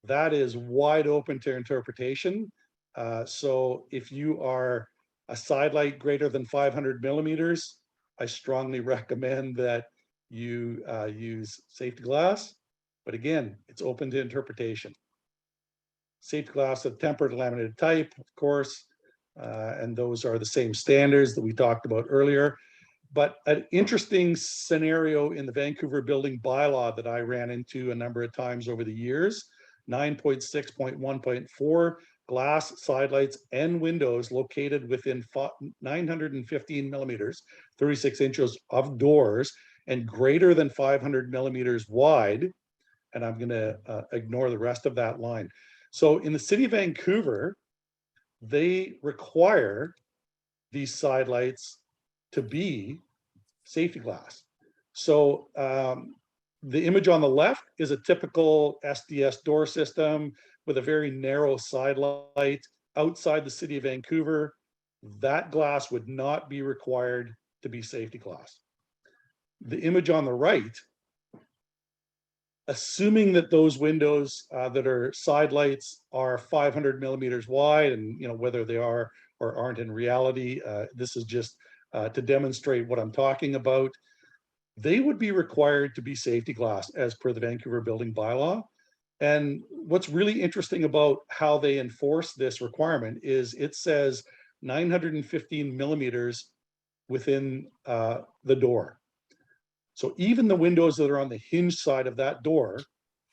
That is wide open to interpretation. So if you are a side light greater than 500 millimeters, I strongly recommend that you use safety glass. But again, it's open to interpretation. Safety glass of tempered laminated type, of course, and those are the same standards that we talked about earlier. But an interesting scenario in the Vancouver building bylaw that I ran into a number of times over the years, 9.6.1.4, glass side lights and windows located within 915 millimeters, 36 inches of doors and greater than 500 millimeters wide. And I'm going to ignore the rest of that line. So in the city of Vancouver, they require these side lights to be safety glass. So the image on the left is a typical SDS door system with a very narrow side light outside the city of Vancouver. That glass would not be required to be safety glass. The image on the right, assuming that those windows that are side lights are 500 millimeters wide, and you know whether they are or aren't in reality, this is just to demonstrate what I'm talking about. They would be required to be safety glass as per the Vancouver building bylaw. And what's really interesting about how they enforce this requirement is it says 915 millimeters within the door. So even the windows that are on the hinge side of that door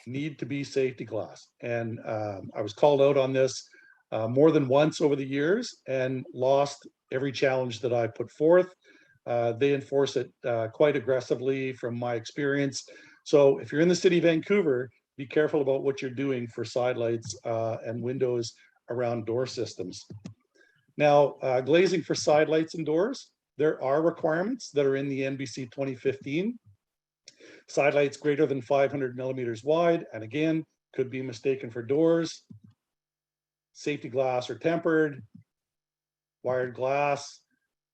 need to be safety glass. And I was called out on this more than once over the years and lost every challenge that I put forth. They enforce it quite aggressively from my experience. So if you're in the city of Vancouver, be careful about what you're doing for side lights and windows around door systems. Now, glazing for side lights and doors, there are requirements that are in the NBC 2015. Side lights greater than 500 millimeters wide, and again, could be mistaken for doors. Safety glass or tempered, wired glass,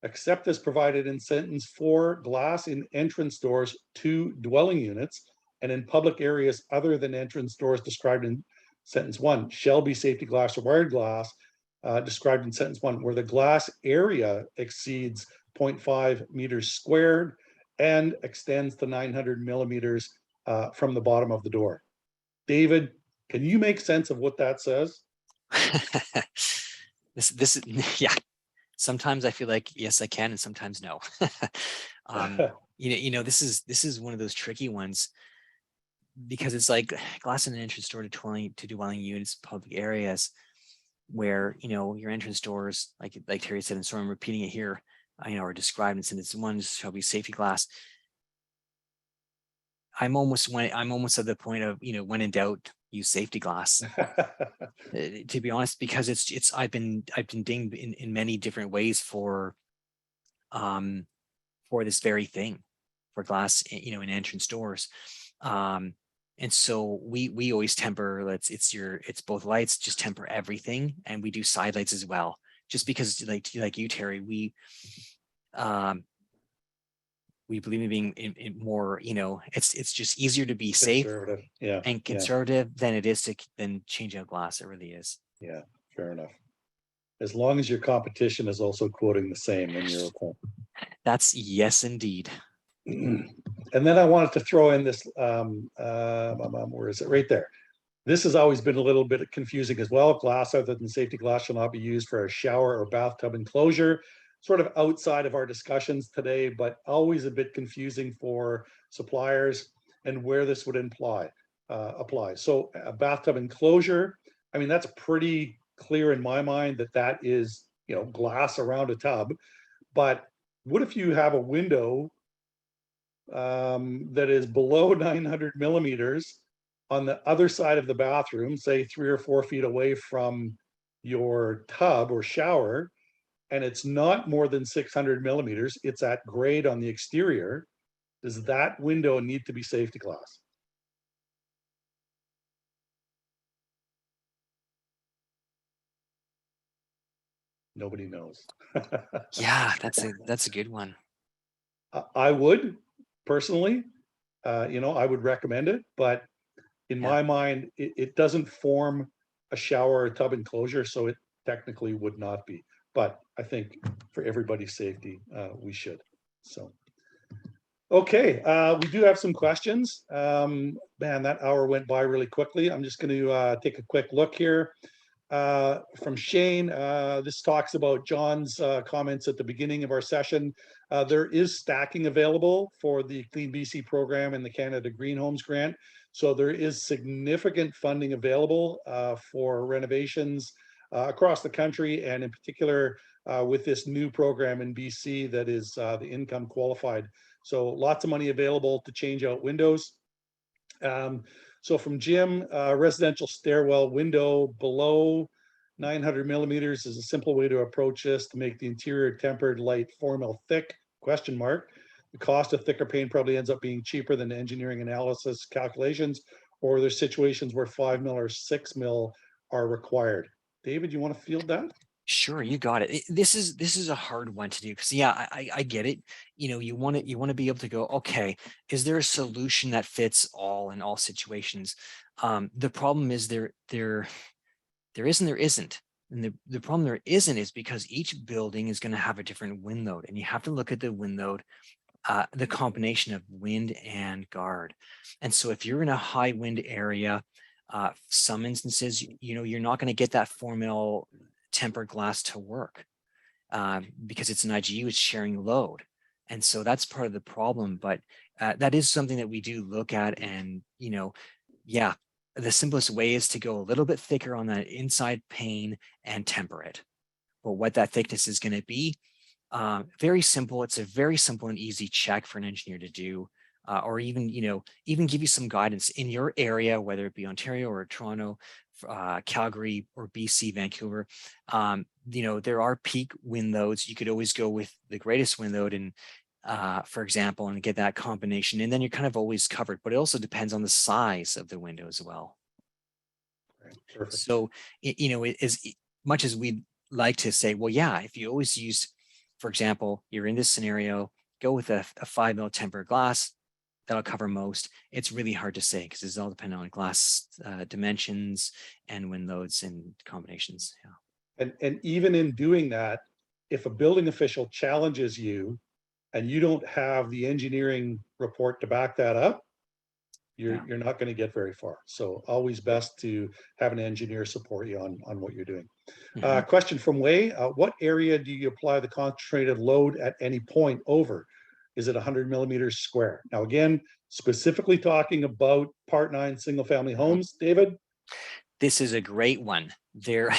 except as provided in sentence 4, glass in entrance doors to dwelling units and in public areas other than entrance doors described in sentence 1 shall be safety glass or wired glass described in sentence 1, where the glass area exceeds 0.5 meters squared and extends to 900 millimeters from the bottom of the door. David, can you make sense of what that says? This yeah. Sometimes I feel like yes, I can, and sometimes no. This is one of those tricky ones because it's like glass in an entrance door to dwelling units, public areas, where your entrance doors, like Terry said, and so I'm repeating it here, are described in sentence 1 shall be safety glass. I'm almost at the point of when in doubt, use safety glass. To be honest, because I've been dinged in many different ways for this very thing, for glass in entrance doors. And so we always temper, it's both lights, just temper everything, and we do side lights as well, just because like you, Terry, we believe in being in more, it's just easier to be safe and conservative than it is to then change out glass. It really is. Yeah, fair enough. As long as your competition is also quoting the same, then you're okay. That's yes, indeed. And then I wanted to throw in this, where is it? Right there. This has always been a little bit confusing as well. Glass other than safety glass shall not be used for a shower or bathtub enclosure. Sort of outside of our discussions today, but always a bit confusing for suppliers and where this would apply. So a bathtub enclosure, I mean, that's pretty clear in my mind that is, glass around a tub. But what if you have a window that is below 900 millimeters on the other side of the bathroom, say 3 or 4 feet away from your tub or shower, and it's not more than 600 millimeters, it's at grade on the exterior, does that window need to be safety glass? Nobody knows. Yeah, that's a good one. I would personally, I would recommend it, but in my mind, it doesn't form a shower or tub enclosure, so it technically would not be. But I think for everybody's safety, we should. So, okay, we do have some questions. Man, that hour went by really quickly. I'm just going to take a quick look here. From Shane, this talks about John's comments at the beginning of our session. There is stacking available for the Clean BC program and the Canada Green Homes Grant. So there is significant funding available for renovations across the country, and in particular with this new program in BC that is the income qualified. So lots of money available to change out windows. So from Jim, residential stairwell window below 900 millimeters is a simple way to approach this to make the interior tempered light 4 mil thick, question mark. The cost of thicker paint probably ends up being cheaper than engineering analysis calculations, or there's situations where 5 mil or 6 mil are required. David, you want to field that? Sure, you got it. This is a hard one to do because I get it. You want to be able to go, okay, is there a solution that fits all in all situations? The problem is there isn't. And the problem there isn't is because each building is going to have a different wind load, and you have to look at the wind load, the combination of wind and guard. And so if you're in a high wind area, Some instances, you're not going to get that 4 mil tempered glass to work because it's an IGU, it's sharing load. And so that's part of the problem. But that is something that we do look at. And, yeah, the simplest way is to go a little bit thicker on that inside pane and temper it. But what that thickness is going to be, very simple. It's a very simple and easy check for an engineer to do, or even, even give you some guidance in your area, whether it be Ontario or Toronto, Calgary or BC, Vancouver. There are peak wind loads. You could always go with the greatest wind load and, for example, and get that combination, and then you're kind of always covered. But it also depends on the size of the window as well. Right, perfect. So, as much as we'd like to say, well, yeah, if you always use, for example, you're in this scenario, go with a 5 mil tempered glass, that'll cover most. It's really hard to say because it's all dependent on glass dimensions and wind loads and combinations. Yeah. And even in doing that, if a building official challenges you and you don't have the engineering report to back that up, you're not going to get very far. So always best to have an engineer support you on what you're doing. Question from Wei, what area do you apply the concentrated load at any point over? Is it 100 millimeters square? Now, again, specifically talking about Part 9 single family homes, David? This is a great one there.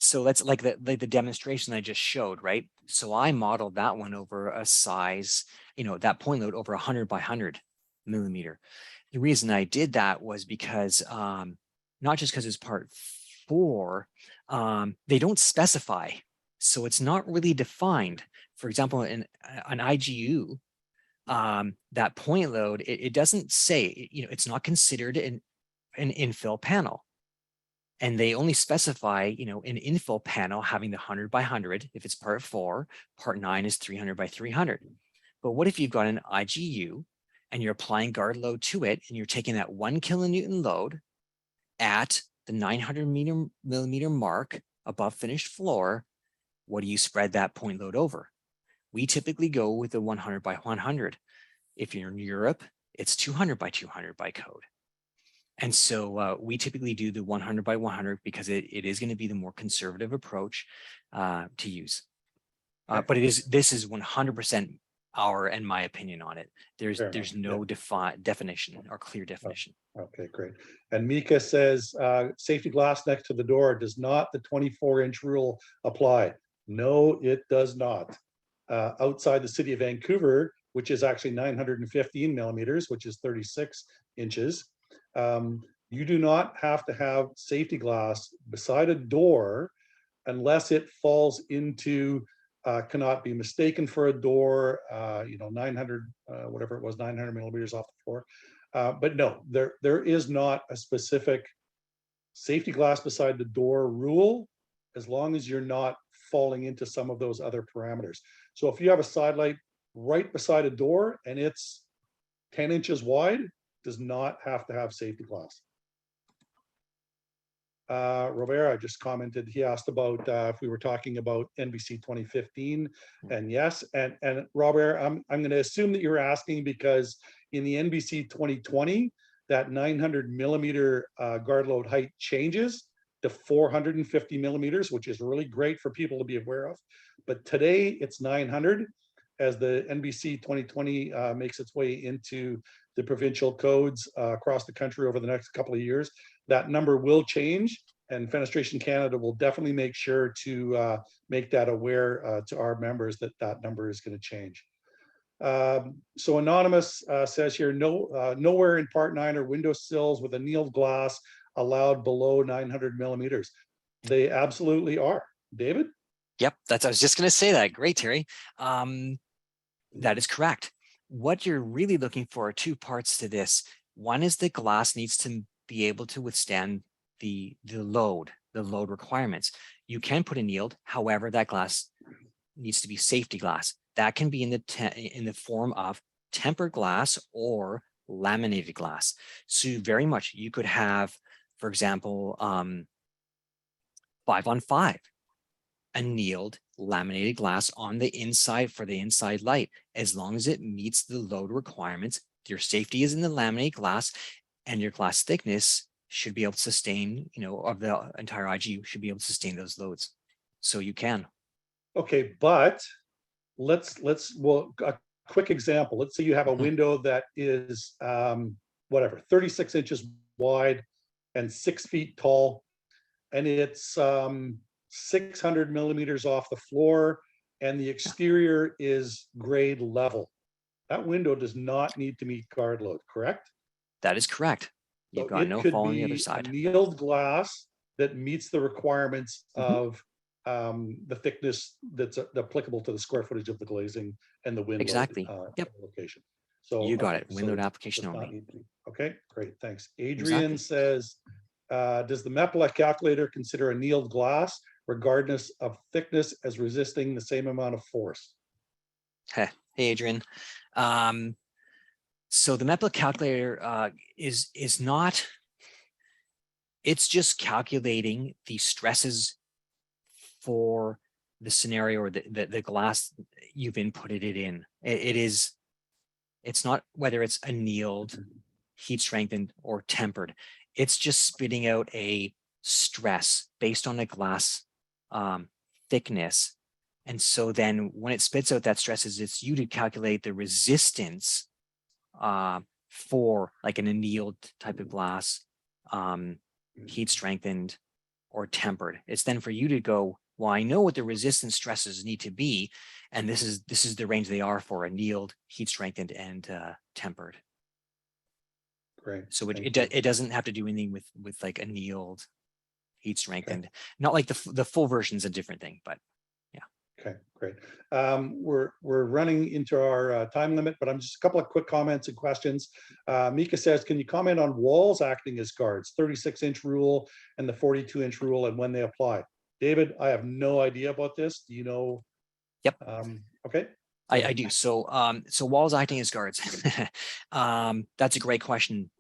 So that's like the demonstration I just showed, right? So I modeled that one over a size, that point load over 100 by 100 millimeter. The reason I did that was because, not just because it's Part 4, they don't specify. So it's not really defined. For example, in an IGU, that point load, it doesn't say, it's not considered an infill panel. And they only specify, an infill panel having the 100 by 100. If it's Part 4, Part 9 is 300 by 300. But what if you've got an IGU and you're applying guard load to it, and you're taking that 1 kilonewton load at the 900 millimeter mark above finished floor? What do you spread that point load over? We typically go with the 100 by 100. If you're in Europe, it's 200 by 200 by code. And so we typically do the 100 by 100 because it is going to be the more conservative approach to use. But this is 100% our and my opinion on it. There's no definition or clear definition. Okay, great. And Mika says safety glass next to the door, does not the 24-inch rule apply? No, it does not. Outside the city of Vancouver, which is actually 915 millimeters, which is 36 inches, you do not have to have safety glass beside a door unless it falls into, cannot be mistaken for a door, 900, whatever it was, 900 millimeters off the floor. But no, there is not a specific safety glass beside the door rule, as long as you're not falling into some of those other parameters. So if you have a side light right beside a door and it's 10 inches wide, does not have to have safety glass. Robert just commented, he asked about if we were talking about NBC 2015, and yes, and Robert, I'm going to assume that you're asking because in the NBC 2020, that 900 millimeter guard load height changes to 450 millimeters, which is really great for people to be aware of. But today it's 900 as the NBC 2020 makes its way into the provincial codes across the country over the next couple of years. That number will change, and Fenestration Canada will definitely make sure to make that aware to our members that that number is going to change. So Anonymous says here, nowhere in Part 9 are window sills with annealed glass allowed below 900 millimeters. They absolutely are. David? Yep, I was just going to say that. Great, Terry. That is correct. What you're really looking for are two parts to this. One is the glass needs to be able to withstand the load requirements. You can put annealed, however, that glass needs to be safety glass. That can be in the form of tempered glass or laminated glass. So very much you could have, for example, 5-on-5 annealed laminated glass on the inside for the inside light, as long as it meets the load requirements. Your safety is in the laminated glass and your glass thickness should be able to sustain, of the entire IG should be able to sustain those loads. So you can. Okay, but well, a quick example. Let's say you have a window that is whatever, 36 inches wide and 6 feet tall, and it's 600 millimeters off the floor, and the exterior is grade level. That window does not need to meet guard load, correct? That is correct. You've So got it no could fall on the other be a side. annealed glass that meets the requirements Mhm. of the thickness that's applicable to the square footage of the glazing and the wind Exactly. load Yep. location. So You got okay, it. Wind load so application does not only. need to be. Okay, great, thanks. Adrian Exactly. says, does the MEPLA calculator consider annealed glass regardless of thickness as resisting the same amount of force? Hey, Adrian. So the MEPLA calculator is not. It's just calculating the stresses for the scenario or the glass you've inputted it in. It's not whether it's annealed, heat strengthened, or tempered. It's just spitting out a stress based on the glass thickness. And so then when it spits out that stress, it's you to calculate the resistance for like an annealed type of glass, heat strengthened or tempered. It's then for you to go, well, I know what the resistance stresses need to be, and this is the range they are for annealed, heat strengthened, and tempered. Great. So it doesn't have to do anything with like annealed, heat strengthened. Not like the full version is a different thing, but yeah. Okay, great. We're running into our time limit, but I'm just a couple of quick comments and questions. Mika says, can you comment on walls acting as guards, 36-inch rule and the 42-inch rule, and when they apply? David, I have no idea about this. Do you know? Yep. Okay. I do. So walls acting as guards. That's a great question.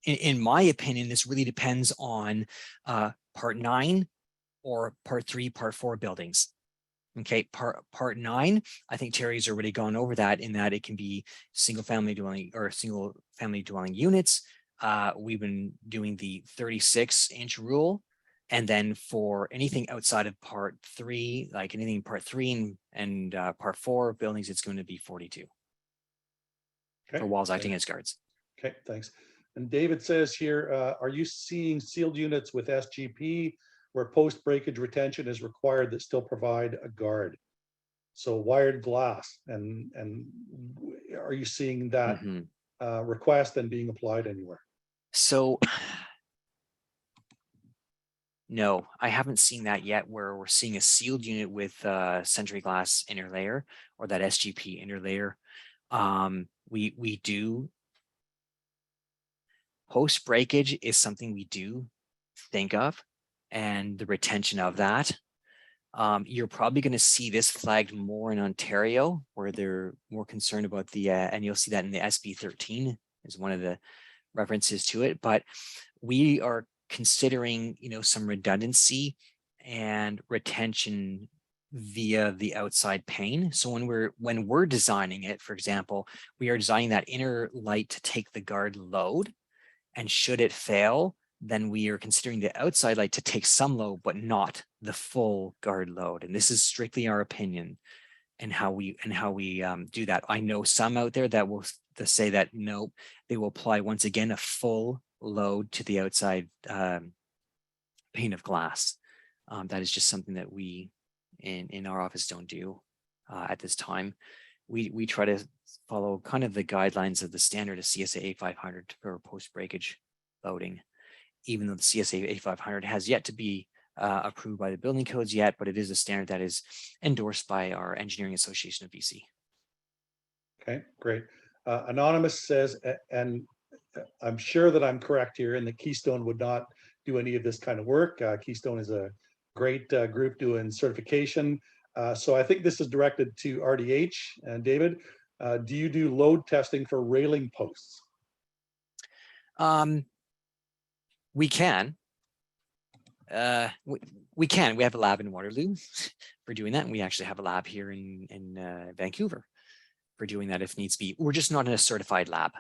In my opinion, this really depends on part 9 or part 3, part 4 buildings. Okay, part 9, I think Terry's already gone over that, in that it can be single family dwelling units. We've been doing the 36-inch rule. And then for anything outside of part 3, like anything in part 3 and part 4 buildings, it's going to be 42 for walls acting as guards. Okay, thanks. And David says here, are you seeing sealed units with SGP where post-breakage retention is required that still provide a guard? So wired glass, and are you seeing that request and being applied anywhere? So no, I haven't seen that yet, where we're seeing a sealed unit with Sentry glass interlayer or that SGP interlayer. We do. Post breakage is something we do think of, and the retention of that. You're probably going to see this flagged more in Ontario, where they're more concerned about the, and you'll see that in the SB 13 is one of the references to it. But we are considering, some redundancy and retention via the outside pane. So when we're designing it, for example, we are designing that inner light to take the guard load, and should it fail, then we are considering the outside light to take some load, but not the full guard load. And this is strictly our opinion and how we do that. I know some out there that will say that no, they will apply once again a full load to the outside pane of glass. That is just something that we in our office don't do at this time. We try to follow kind of the guidelines of the standard of CSA A500 for post-breakage loading, even though the CSA A500 has yet to be approved by the building codes yet, but it is a standard that is endorsed by our Engineering Association of BC. Okay, great. Anonymous says, and I'm sure that I'm correct here, and that Keystone would not do any of this kind of work. Keystone is a great group doing certification. So I think this is directed to RDH. And David, do you do load testing for railing posts? We can. We can. We have a lab in Waterloo for doing that, and we actually have a lab here in Vancouver for doing that if needs be. We're just not in a certified lab.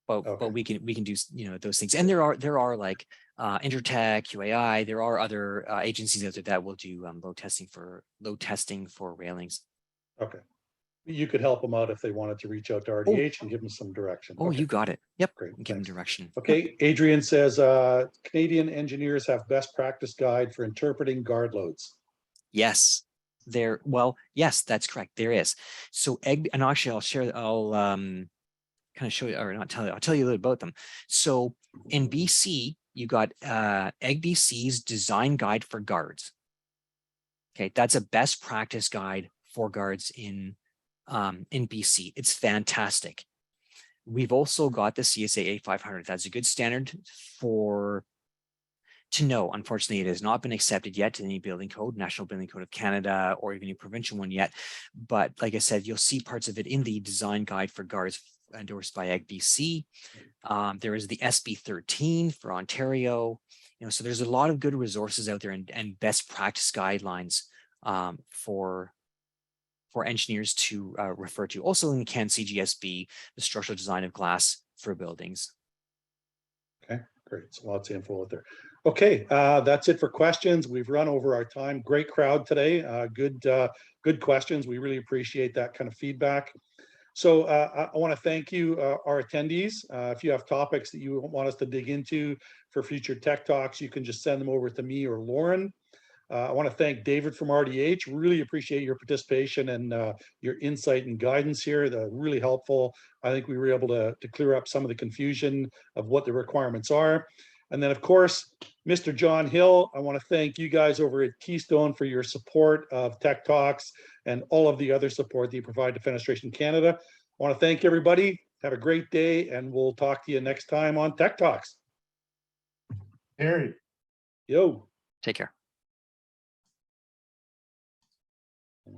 but Okay. we can do, you know, those things. And there are like Intertech, QAI, there are other agencies out there that will do load testing for railings. Okay. You could help them out if they wanted to reach out to RDH and give them some direction. Oh, Okay, you got it. Yep. great. Give them Thanks. direction. Yep. Okay, Adrian says, Canadian engineers have best practice guide for interpreting guard loads. Yes, yes, that's correct. There is. So and actually I'll kind of show you, or not tell you, I'll tell you a little about them. So in BC, you got EG BC's design guide for guards. Okay, that's a best practice guide for guards in BC. It's fantastic. We've also got the CSA A500. That's a good standard to know. Unfortunately, it has not been accepted yet to any building code, National Building Code of Canada, or even a provincial one yet. But like I said, you'll see parts of it in the design guide for guards endorsed by EG BC. There is the SB 13 for Ontario. You know, so there's a lot of good resources out there and best practice guidelines for engineers to refer to. Also in CAN CGSB, the structural design of glass for buildings. Okay, great. So lots of info out there. Okay, that's it for questions. We've run over our time. Great crowd today. Good questions. We really appreciate that kind of feedback. So I want to thank you, our attendees. If you have topics that you want us to dig into for future Tech Talks, you can just send them over to me or Lauren. I want to thank David from RDH. Really appreciate your participation and your insight and guidance here. They're really helpful. I think we were able to clear up some of the confusion of what the requirements are. And then, of course, Mr. John Hill, I want to thank you guys over at Keystone for your support of Tech Talks and all of the other support that you provide to Fenestration Canada. I want to thank everybody. Have a great day, and we'll talk to you next time on Tech Talks. Harry. Yo. Take care.